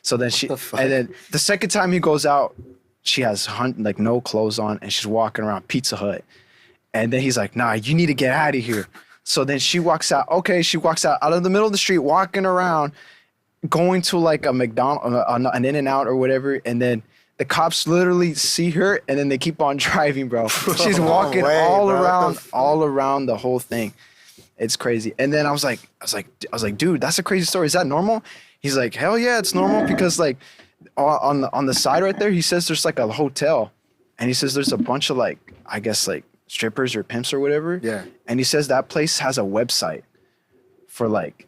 So then and then the second time he goes out, she has like no clothes on, and she's walking around Pizza Hut. And then he's like, nah, you need to get out of here. So then she walks out. Okay, she walks out of the middle of the street, walking around, going to like a McDonald's, an In-N-Out or whatever. And then the cops literally see her, and then they keep on driving, bro. She's walking all around the whole thing. It's crazy. And then I was like, dude, that's a crazy story. Is that normal? He's like, hell yeah, it's normal, because like on the side right there, he says there's like a hotel, and he says there's a bunch of like, I guess like strippers or pimps or whatever. Yeah. And he says that place has a website for like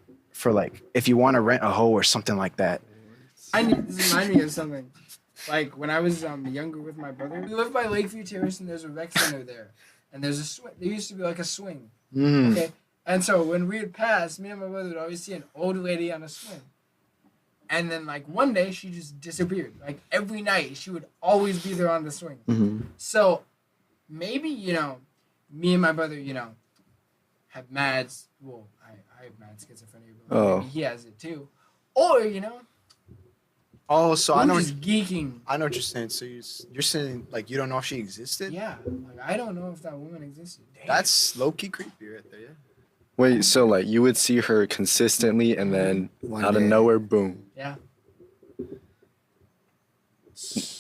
if you want to rent a hoe or something like that. This reminds me of something. Like when I was younger with my brother, we lived by Lakeview Terrace, and there's a rec center there, and there's a swing. There used to be like a swing. Mm. Okay, and so when we would pass, me and my brother would always see an old lady on a swing. And then like one day she just disappeared. Like every night she would always be there on the swing. Mm-hmm. So maybe me and my brother have mad. Well, I have mad schizophrenia, but maybe he has it too. Or Oh, so I I'm know. just geeking. I know what you're saying. So you're saying like you don't know if she existed? Yeah, like I don't know if that woman existed. That's low key creepy right there. Yeah. Wait, so like you would see her consistently, and then One out of day. nowhere, boom. Yeah,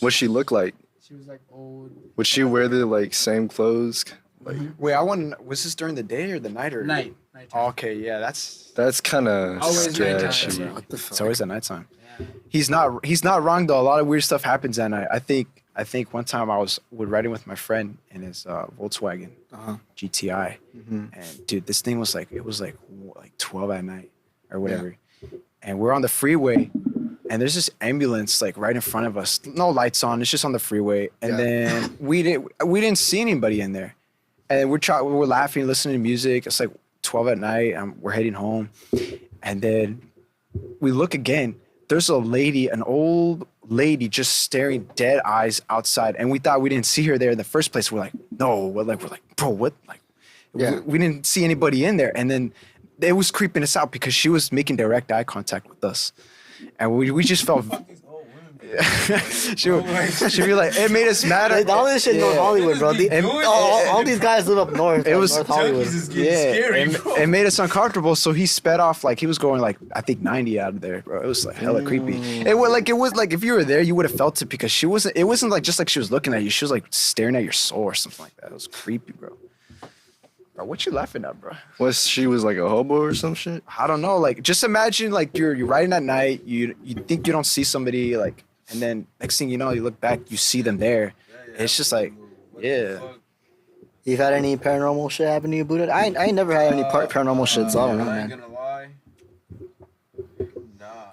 What she look like? she was like old. Would she wear the like same clothes? Like Wait, I want. Was this during the day or the night or Nighttime. Okay, yeah, that's. that's kind of Always nighttime, sketchy. bro. What the fuck? It's always at nighttime. Yeah. He's not wrong though. A lot of weird stuff happens at night. I think I think one time I was riding with my friend in his Volkswagen GTI, and dude, this thing was like, it was like 12 at night or whatever, and we're on the freeway, and there's this ambulance like right in front of us, no lights on, it's just on the freeway, and then we didn't see anybody in there, and we're laughing, listening to music. It's like 12 at night, and we're heading home, and then we look again. There's a lady, an old lady, just staring dead eyes outside, and we thought we didn't see her there in the first place. We're like, no, we're like, bro, what? Like, we didn't see anybody in there, and then it was creeping us out because she was making direct eye contact with us, and we just felt. She'd be like, it made us mad. Like, all this shit in North Hollywood, bro. All these guys live up north. It was North Hollywood. It made us uncomfortable. So he sped off like he was going like I think 90 out of there, bro. It was like hella creepy. It was like if you were there, you would have felt it because she wasn't. It wasn't like just like she was looking at you. She was like staring at your soul or something like that. It was creepy, bro. Bro, what you laughing at, bro? She was like a hobo or some shit? I don't know. Like just imagine like you're riding at night. You think you don't see somebody like. And then next thing you know, you look back, you see them there. It's just like, You've had any paranormal shit happen to you, Buddha? I ain't never had any paranormal shit, so I don't know, I ain't man. gonna lie. Nah.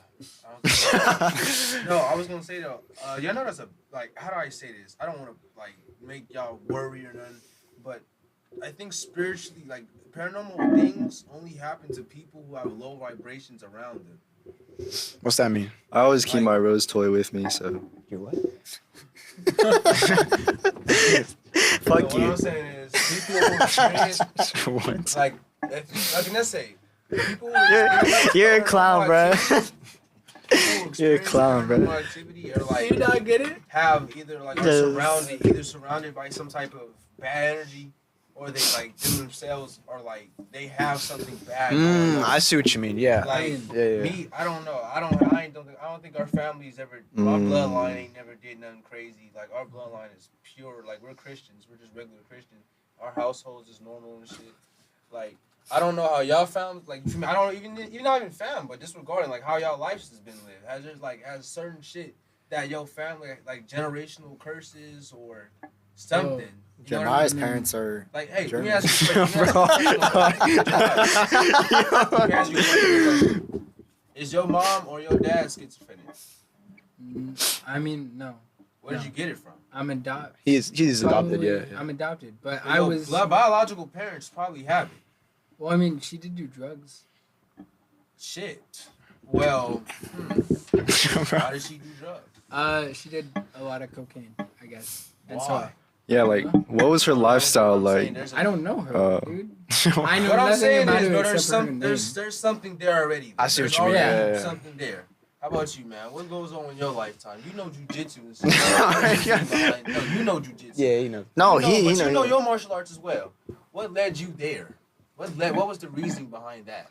No, I was gonna say though, y'all know that's how do I say this? I don't wanna like make y'all worry or nothing, but I think spiritually, like paranormal things only happen to people who have low vibrations around them. What's that mean? I always keep my rose toy with me, so. Your what? Fuck What you. I'm saying is, people who experience, What? like, let's say, people who experience You're a clown, bro. people who You're a experience clown, bro. paranormal activity are like, You not get it? have either like are surrounded by some type of bad energy, or they like them themselves are like they have something bad going on. I see what you mean. Yeah. Like Yeah. me, I don't know. I don't think our families ever. My bloodline ain't never did nothing crazy. Like our bloodline is pure. Like we're Christians. We're just regular Christians. Our households is normal and shit. Like I don't know how y'all found. Like I don't even not even found, but disregarding like how y'all lives has been lived. Has certain shit that your family like generational curses or something. You know what I Jeremiah's mean? parents are. Like, hey, let me German. ask you a question. Is your mom or your dad schizophrenic? I mean, no. Where did you get it from? I'm adopted. He's adopted. Yeah. I'm adopted, but So I your was. biological parents probably have it. Well, I mean, she did do drugs. Shit. Well, how did she do drugs? She did a lot of cocaine, I guess. And Why? Yeah, like, what was her lifestyle What I'm saying, like? there's a- I don't know her, dude. I know What I'm nothing saying about is, her bro, except for her name. there's something there already. I see what There's you mean. already Yeah. something there. How about you, man? What goes on in your lifetime? You know JuJitsu and stuff. No, you know JuJitsu. Yeah, you know. No, You he know your martial arts as well. What led you there? What was the reason behind that?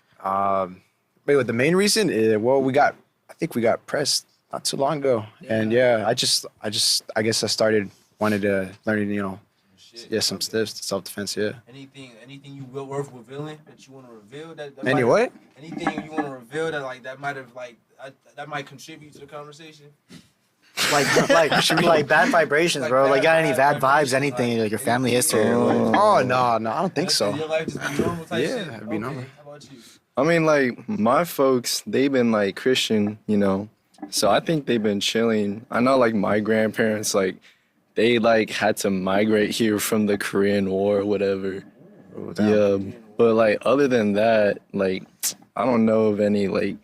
Wait, the main reason is I think we got pressed not too long ago, and I guess I wanted to learn, Shit. some steps, self-defense, yeah. Anything you will worth revealing that you want to reveal that Any what? Anything you want to reveal that might have that might contribute to the conversation. like bad vibrations, Like bro. Like got any bad bad vibes, vibrations, anything, like your family anything. history. Or what? Oh no, I don't think so. Your life just be normal type Yeah, shit. it'd be normal. How about you? I mean, like, my folks, they've been, like, Christian, so I think they've been chilling. I know, like, my grandparents, like, they, like, had to migrate here from the Korean War or whatever. Yeah, but, like, other than that, like, I don't know of any, like,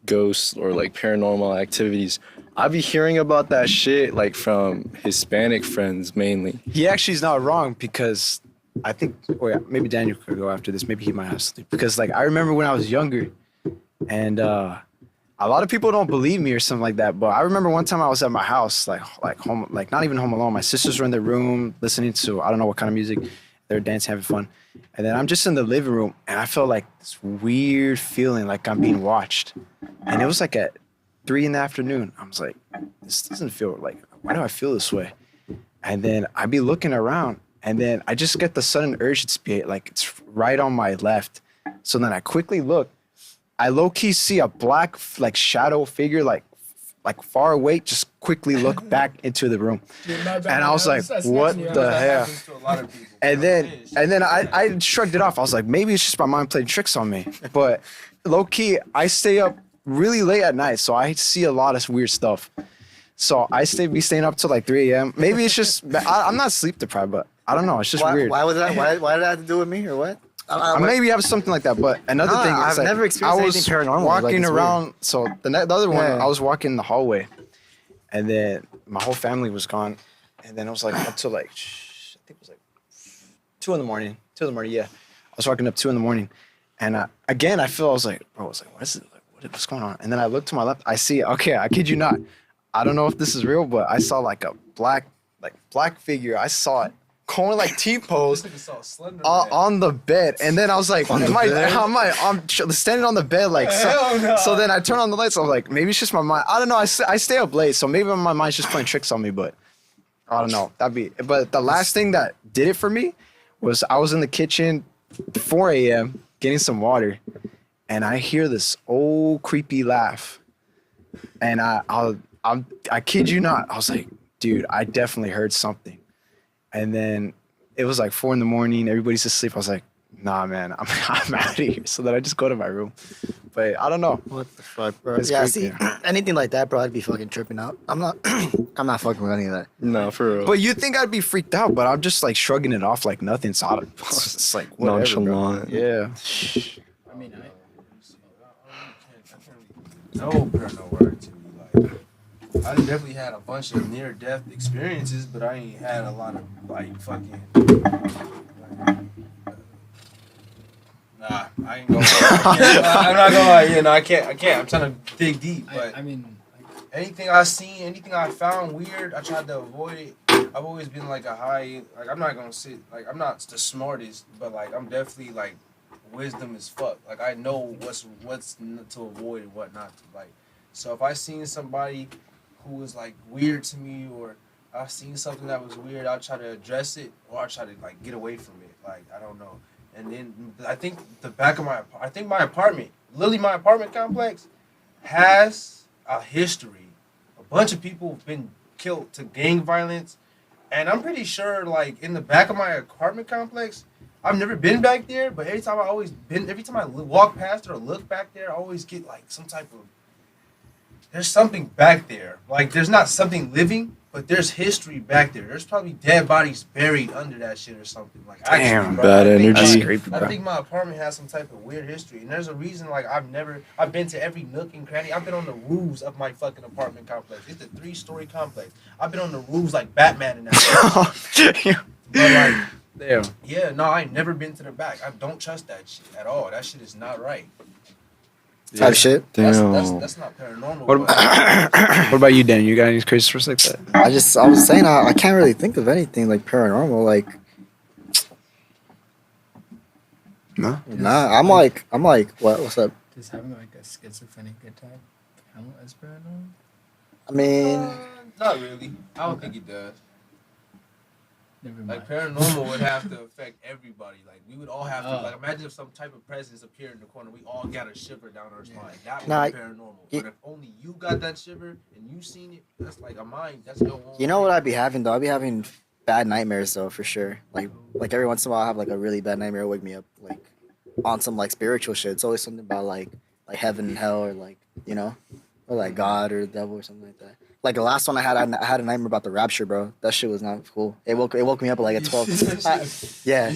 ghosts or, like, paranormal activities. I be hearing about that shit, like, from Hispanic friends, mainly. He actually is not wrong because I think, maybe Daniel could go after this. Maybe he might have something. Because, like, I remember when I was younger, and a lot of people don't believe me or something like that. But I remember one time I was at my house, like home, like not even home alone. My sisters were in their room listening to I don't know what kind of music. They're dancing, having fun. And then I'm just in the living room, and I felt like this weird feeling like I'm being watched. And it was like at 3 p.m. I was like, this doesn't feel like, why do I feel this way? And then I'd be looking around, and then I just get the sudden urge to be like, it's right on my left. So then I quickly look. I low-key see a black, like, shadow figure, like like far away, just quickly look back into the room. Dude, my bad. And I was like, what snatching you the up. hell? happens to a lot of people. And then I shrugged it off. I was like, maybe it's just my mind playing tricks on me. But low key, I stay up really late at night, so I see a lot of weird stuff. So I be staying up till like 3 a.m. Maybe it's just I'm not sleep deprived, but I don't know. It's just weird. Why was that? Why did that have to do with me or what? Maybe have something like that. But another thing is I've like, never experienced I was anything paranormal. walking Like, around. So the other one, Yeah. I was walking in the hallway, and then my whole family was gone, and then it was like up to like I think it was like 2 in the morning. 2 in the morning, yeah. I was walking up 2 in the morning, and again I was like, bro, I was like, what is it? Like, what's going on? And then I look to my left. I see. Okay, I kid you not. I don't know if this is real, but I saw like a black figure. I saw it going like T-pose on the bed, and then I was like, I'm standing on the bed like so then I turn on the lights. I was like, maybe it's just my mind. I don't know. I stay up late, so maybe my mind's just playing tricks on me, but I don't know. But the last thing that did it for me was I was in the kitchen 4 a.m. getting some water, and I hear this old creepy laugh, and I kid you not, I was like, dude, I definitely heard something. And then it was like 4 in the morning, everybody's asleep. I was like, nah, man, I'm out of here. So then I just go to my room. But I don't know. What the fuck, bro? It's Yeah, creepy. see, anything like that, bro, I'd be fucking tripping out. I'm not fucking with any of that. No, for real. But you think I'd be freaked out, but I'm just like shrugging it off like nothing. So it's like whatever, bro. Nonchalant. Yeah. I mean, No paranormal activity. Like, I definitely had a bunch of near-death experiences, but I ain't had a lot of like fucking. Nah, I ain't gonna. I'm not gonna lie. I can't. I'm trying to dig deep, but I mean, anything I seen, anything I found weird, I tried to avoid it. I've always been like I'm not gonna sit, like, I'm not the smartest, but like, I'm definitely like, wisdom is fuck. Like, I know what's to avoid and what not to, like. So if I seen somebody who was like weird to me, or I seen something that was weird, I'll try to address it, or I'll try to like get away from it. Like, I don't know. And then I think my apartment, literally my apartment complex, has a history. A bunch of people have been killed to gang violence, and I'm pretty sure like in the back of my apartment complex, I've never been back there, but every time I walk past it or look back there, I always get like some type of, there's something back there. Like, there's not something living, but there's history back there. There's probably dead bodies buried under that shit or something. Like, Damn, bro, bad I think- energy. That's creepy, I bro. think my apartment has some type of weird history, and there's a reason. Like, I've been to every nook and cranny. I've been on the roofs of my fucking apartment complex. It's a 3-story complex. I've been on the roofs like Batman in that. But like, Damn. yeah, no, I ain't never been to the back. I don't trust that shit at all. That shit is not right. Type shit. Damn. That's not paranormal. What What about you, Dan? You got any crazy stories like that? I was saying I can't really think of anything like paranormal. Like, No. nah, I'm like, what's up? does having like a schizophrenic attack count as paranormal? I mean, Not really. I don't think it does. Never mind. Like, paranormal would have to affect everybody. Like, we would all have to. Oh. Like, imagine if some type of presence appeared in the corner. We all got a shiver down our spine. That would Nah, be paranormal. But if only you got that shiver and you seen it, that's like a mind. That's your own. you know what I'd be having though? I'd be having bad nightmares though, for sure. Like every once in a while, I have like a really bad nightmare wake me up like on some like spiritual shit. It's always something about like heaven and hell, or like, you know, or like God or the devil or something like that. Like the last one I had a nightmare about the Rapture, bro. That shit was not cool. It woke me up at like at 12. Yeah,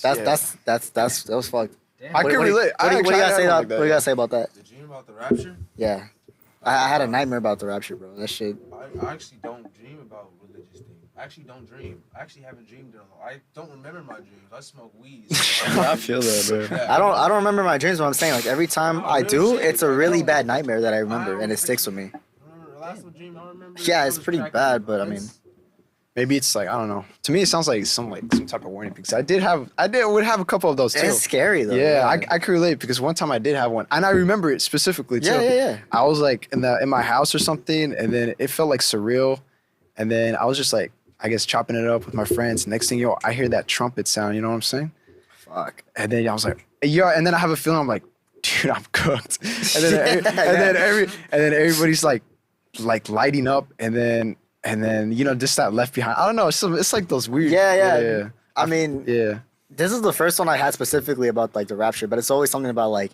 that was fucked. Damn. I can relate. What do you gotta say? like What do you gotta say about that? The dream about the rapture? Yeah, I had a nightmare about the Rapture, bro. That shit. I actually don't dream about religious things. I actually don't dream. I actually haven't dreamed in a long. I don't remember my dreams. I smoke weed. I feel that, bro. Yeah. I don't remember my dreams. But I'm saying, like, every time I do, it's a really bad nightmare that I remember, and it sticks with me. The last dream I remember. Yeah, it's pretty bad, but I mean, Maybe it's like, I don't know. To me, it sounds like some type of warning, because I would have a couple of those too. it's scary though. Yeah, I could relate, because one time I did have one, and I remember it specifically too. Yeah. I was like in my house or something, and then it felt like surreal, and then I was just like, I guess chopping it up with my friends. Next thing I hear that trumpet sound. You know what I'm saying? Fuck. And then I was like, yeah, and then I have a feeling I'm like, dude, I'm cooked, and then everybody's like lighting up, and then just that left behind. I don't know. It's like those weird. Yeah. I mean, yeah. this is the first one I had specifically about like the rapture, but it's always something about like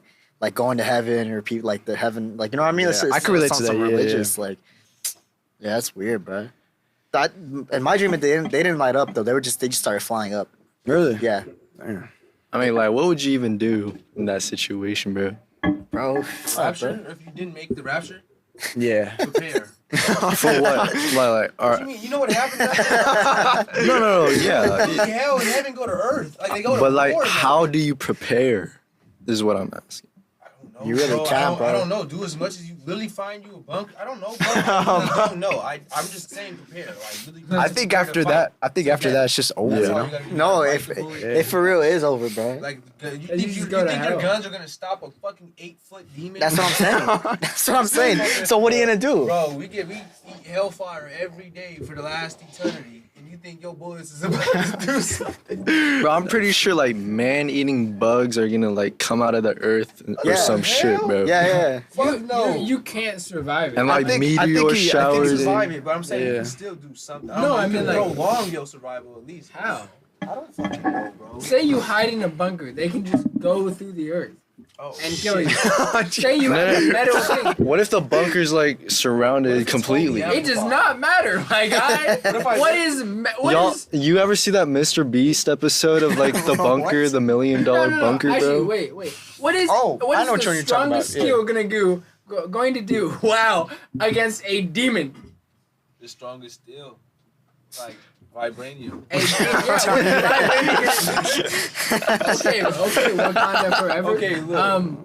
going to heaven or people like the heaven, like you know what I mean? Yeah, I can relate to that. Religious, like yeah, that's weird, bro. That in my dream, they didn't light up though. They just started flying up. Really? Yeah, I mean, like, what would you even do in that situation, bro? bro. Rapture? If you didn't make the rapture, Yeah. prepare. For what? Like, all What do you right. mean? You know what happens after No, yeah. that? Hell and heaven go to earth. Like they go to But like, war, man. how do you prepare? Is what I'm asking. I don't know, You really bro. can't, bro. I don't know. Do as much as you really find you a bunker. I don't know, bro. I don't know. I'm just saying prepare. Like really. I think after that, it's just over. That's You all know? you gotta do. No, Like, if the bully- it for real is over, bro. Like, you You think, just you go to think your hell. guns are gonna stop a fucking 8-foot demon? That's what I'm saying. That's what I'm saying. So what are you gonna do? Bro, we eat hellfire every day for the last eternity, and you think your bullets is about to do something? Bro, I'm pretty sure like man-eating bugs are gonna like come out of the earth or Yeah. some shit, bro. Yeah. Fuck no. You can't survive it. And like I think meteor he- showers. survive it, but I'm saying you Yeah. can still do something. No, I you mean, can like- prolong your survival at least. How? I don't fucking know, bro. Say you hide in a bunker, they can just go through the earth Oh, and shit. kill you. Say you have a metal thing. What if the bunker's like What if surrounded it's completely? totally It does not matter, my guy. What Y'all, is? you ever see that Mr. Beast episode of like the bunker, the $1 million bunker, Actually, bro? wait. What is? Oh, what I is know what the you're talking about, strongest yeah. skill going to do? Wow, against a demon. The strongest steel, like vibranium. A okay, Wakanda forever. Okay, look.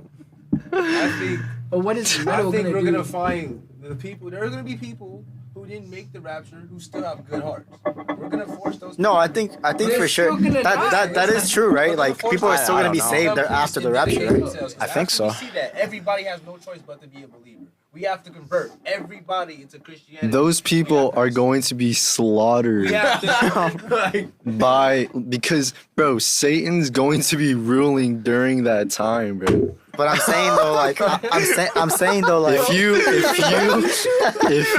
I think But what is I metal think gonna we're do? gonna find the people. There are gonna be people who didn't make the rapture who still have good hearts. We're gonna force those. No, I think They're for sure still gonna die. that is true, right? Like people are still I gonna be don't saved know. there after the rapture, right? I think so. We see that everybody has no choice but to be a believer. We have to convert everybody into Christianity. Those people are going to be slaughtered We have to, like, because bro, Satan's going to be ruling during that time, bro. But I'm saying though, like I'm saying though, like If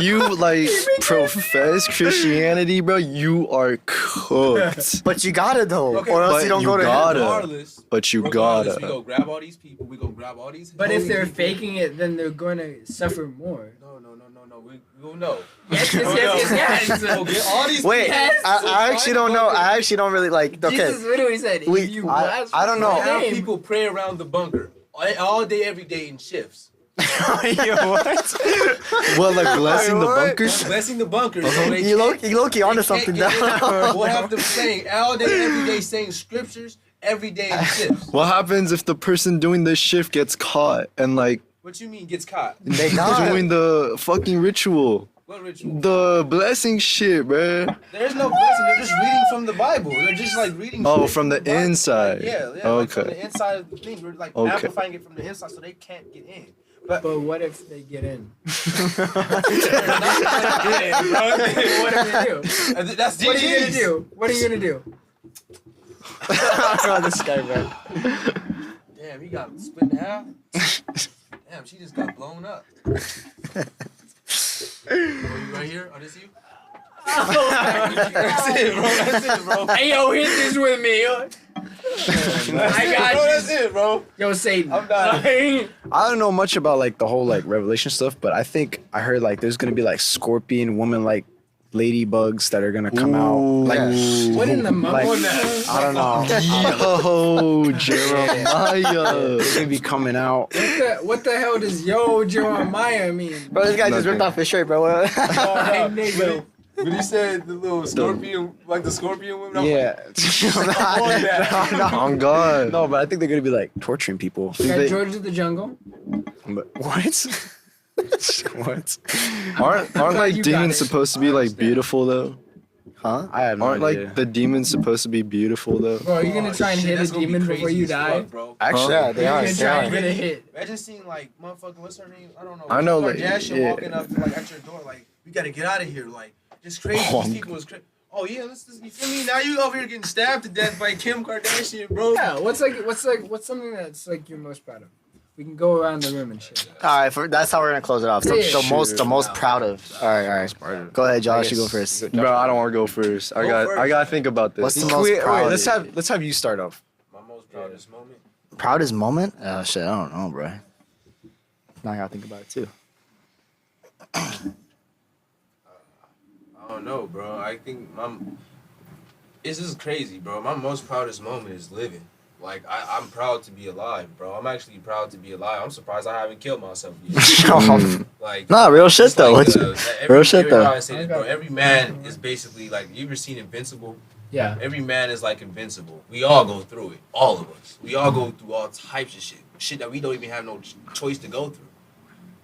you like profess Christianity, bro, you are cooked. but you gotta though, Okay, or else but you don't you go to gotta. heaven. regardless, But you we gotta. go grab all these people. We go grab all these. But if holy they're people. faking it, then they're going to suffer more. No. We will know. Yes. We'll get all these. Wait, Yes. I actually don't know. I actually don't really like. Okay, Jesus literally said, We- if you I don't know. blaspheme Have my name, people pray around the bunker all day, every day in shifts. what? Well, like blessing the What? bunkers. Blessing the bunker. You low-key onto something. We'll have them saying all day, every day, saying scriptures every day in shifts. What happens if the person doing this shift gets caught and like What you mean gets caught? They die. doing the fucking ritual? What ritual? The blessing shit, bro. There's no blessing. They're just reading from the Bible. They're just like reading. Oh, shit from the Bible. inside. Like, yeah. Like Okay. from the inside of the thing. We're like Okay. amplifying it from the inside so they can't get in. But but what if they get in? they're not gonna get in, bro. What if they do? That's What are you gonna GG's. do? What are you gonna do? this guy, bro. Damn, he got split in half. Damn, she just got blown up. Oh, you right here? Oh, this you? That's it, bro. That's it, bro. Hey, yo, hit this with me. I got Bro, you. that's it, bro. Yo, Satan. I'm done. I don't know much about like the whole like Revelation stuff, but I think I heard like there's gonna be like scorpion woman like ladybugs that are gonna come out. Like What in the like mumble? I don't know. Yo, Jeremiah. They're gonna be coming out. What the hell does yo Jeremiah mean? Bro, this guy just Nothing. ripped off his shirt, bro. Hey, nigga. When he said the little scorpion, like the scorpion woman, I'm Yeah. On God. No, but I think they're gonna be like torturing people. You got They- George of the Jungle. But what? What? Aren't like You got demons it. supposed to be like beautiful though? Huh? I have no Aren't idea. like the demons supposed to be beautiful though? Bro, are you gonna try and hit a demon before you die? bro. Actually, Yeah, they You're are. gonna They try are. and get a hit. Imagine seeing like motherfucking what's her name? I don't know. I know, Kim like, Kardashian yeah. walking up to like at your door, like we gotta get out of here, like just crazy. Oh, These people is crazy. Oh yeah, let's you feel me? Now you over here getting stabbed to death by Kim Kardashian, bro. Yeah, what's something that's like you're most proud of? We can go around the room and shit. All right, that's how we're gonna close it off. So, Yeah. the most proud of. All right. Go ahead, Josh. You go first. Bro, I don't want to go first. I gotta think about this. What's the most proud? Let's have you start off. My most proudest moment. Proudest moment? Oh shit, I don't know, bro. Now I gotta think about it too. I don't know, bro. I think this is crazy, bro. My most proudest moment is living. Like, I'm proud to be alive, bro. I'm actually proud to be alive. I'm surprised I haven't killed myself yet. Like, Nah, real shit it's though. like, Real shit though. How I say this, bro. Every man is basically like, you ever seen Invincible? Yeah. Every man is like invincible. We all go through it. All of us. We all go through all types of shit. Shit that we don't even have no choice to go through.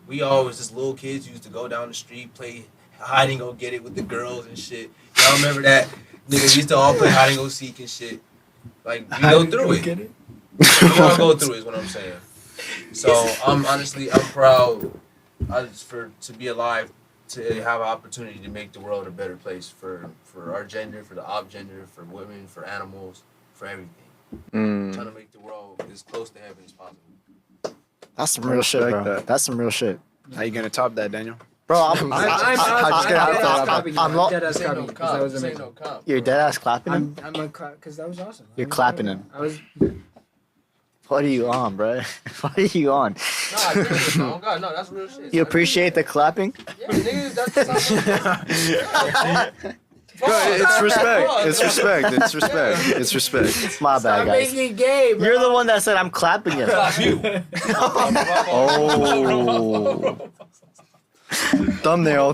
We all was just little kids who used to go down the street, play hide and go get it with the girls and shit. Y'all remember that? Niggas used to all play hide and go seek and shit. Like, we go through it. We all go through it is what I'm saying. So I'm proud to be alive, to have an opportunity to make the world a better place for our gender, for the op gender, for women, for animals, for everything. Trying to make the world as close to heaven as possible. That's some real shit, bro. that. That's some real shit. How you gonna top that, Daniel? Bro, I'm dead ass clapping because that was Say amazing. no cop. You're dead ass clapping him? I'm a clap because that was awesome. You're clapping him. I was. What are you on, bro? What are you on? No, I agree with you. Oh God, no, that's real shit. You appreciate the clapping? Yeah, niggas, that's It's respect. It's respect. It's respect. It's respect. My bad, guys. Making it gay, bro. You're the one that said I'm clapping him. Oh. Thumbnail.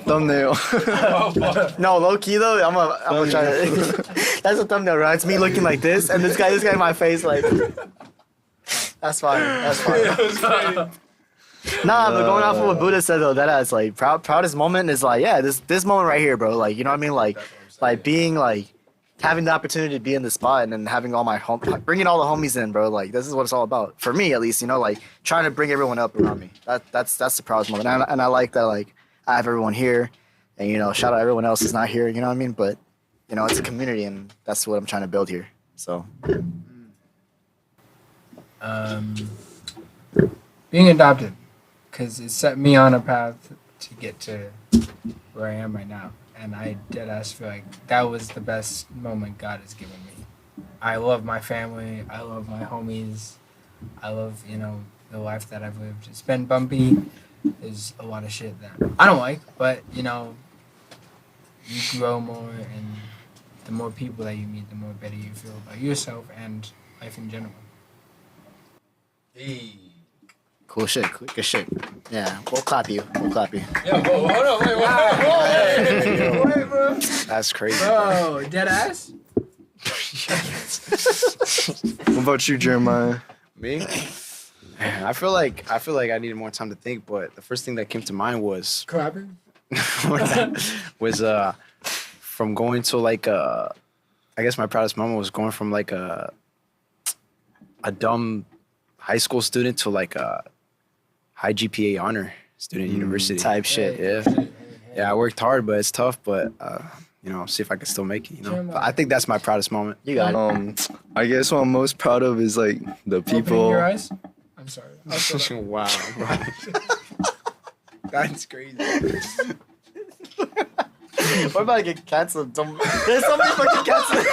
No, low key though, I'm gonna try to. That's a thumbnail, right? It's me looking like this, and this guy in my face, like. That's fine. Nah, but going off of what Buddha said though, that like proudest moment is like, yeah, this moment right here, bro. Like, you know what I mean? Like being like having the opportunity to be in the spot and then having all my bringing all the homies in, bro. Like, this is what it's all about for me, at least. You know, like trying to bring everyone up around me. That's the proudest moment, and I like that. Like, I have everyone here, and you know, shout out everyone else who's not here. You know what I mean? But you know, it's a community, and that's what I'm trying to build here. So. Being adopted, because it set me on a path to get to where I am right now, and I deadass feel like that was the best moment God has given me. I love my family. I love my homies. I love, you know, the life that I've lived. It's been bumpy. There's a lot of shit that I don't like, but you know, you grow more, and the more people that you meet, the more better you feel about yourself and life in general. Hey. Cool shit. Good shit. Yeah, we'll clap you. Yo, hold on, wait, bro. That's crazy. Bro, dead ass? What about you, Jeremiah? Me? I feel like I needed more time to think, but the first thing that came to mind was Clapping? from going to like I guess my proudest moment was going from like a dumb high school student to like a high GPA honor student university Type shit. Yeah, I worked hard, but it's tough. But you know, see if I can still make it. You know, but I think that's my proudest moment. You got it. I guess what I'm most proud of is like the Opening people. your eyes? I'm sorry. Wow, bro. That's crazy. We're about to get canceled. There's somebody fucking canceled.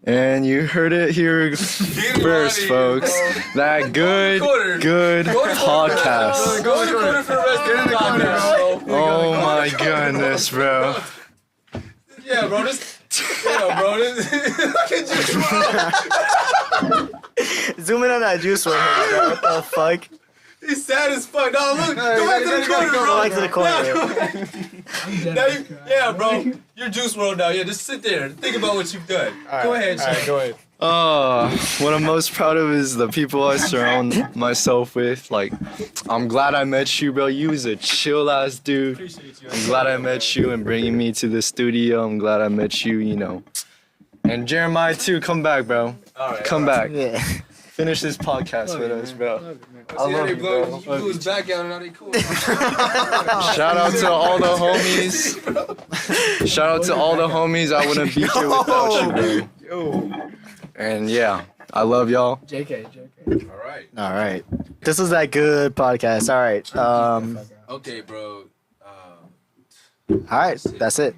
And you heard it here first, folks. That good podcast. Go in the corner for the rest of the podcast, bro. Oh my goodness, bro. Yeah, bro, this. Look at you, Zoom in on that juice one. What the fuck? He's sad as fuck. No, look. Go back to the corner, bro. Go back to the corner. Yeah, bro. You're Juice WRLD now. Yeah, just sit there. Think about what you've done. Go ahead, Sean. Go ahead. What I'm most proud of is the people I surround myself with. Like, I'm glad I met you, bro. You was a chill ass dude. Appreciate you. I'm glad I met you and bringing me to the studio. I'm glad I met you, you know. And Jeremiah too, come back, bro. All right. Come back. Yeah. Finish this podcast with us, bro. I love you, bro. You blew his back out and now they cool. Shout out to all the homies. Shout out to all the homies. I wouldn't be here without you, bro. And yeah, I love y'all. JK. All right. All right. This is that good podcast. All right. Okay, bro. All right. That's it.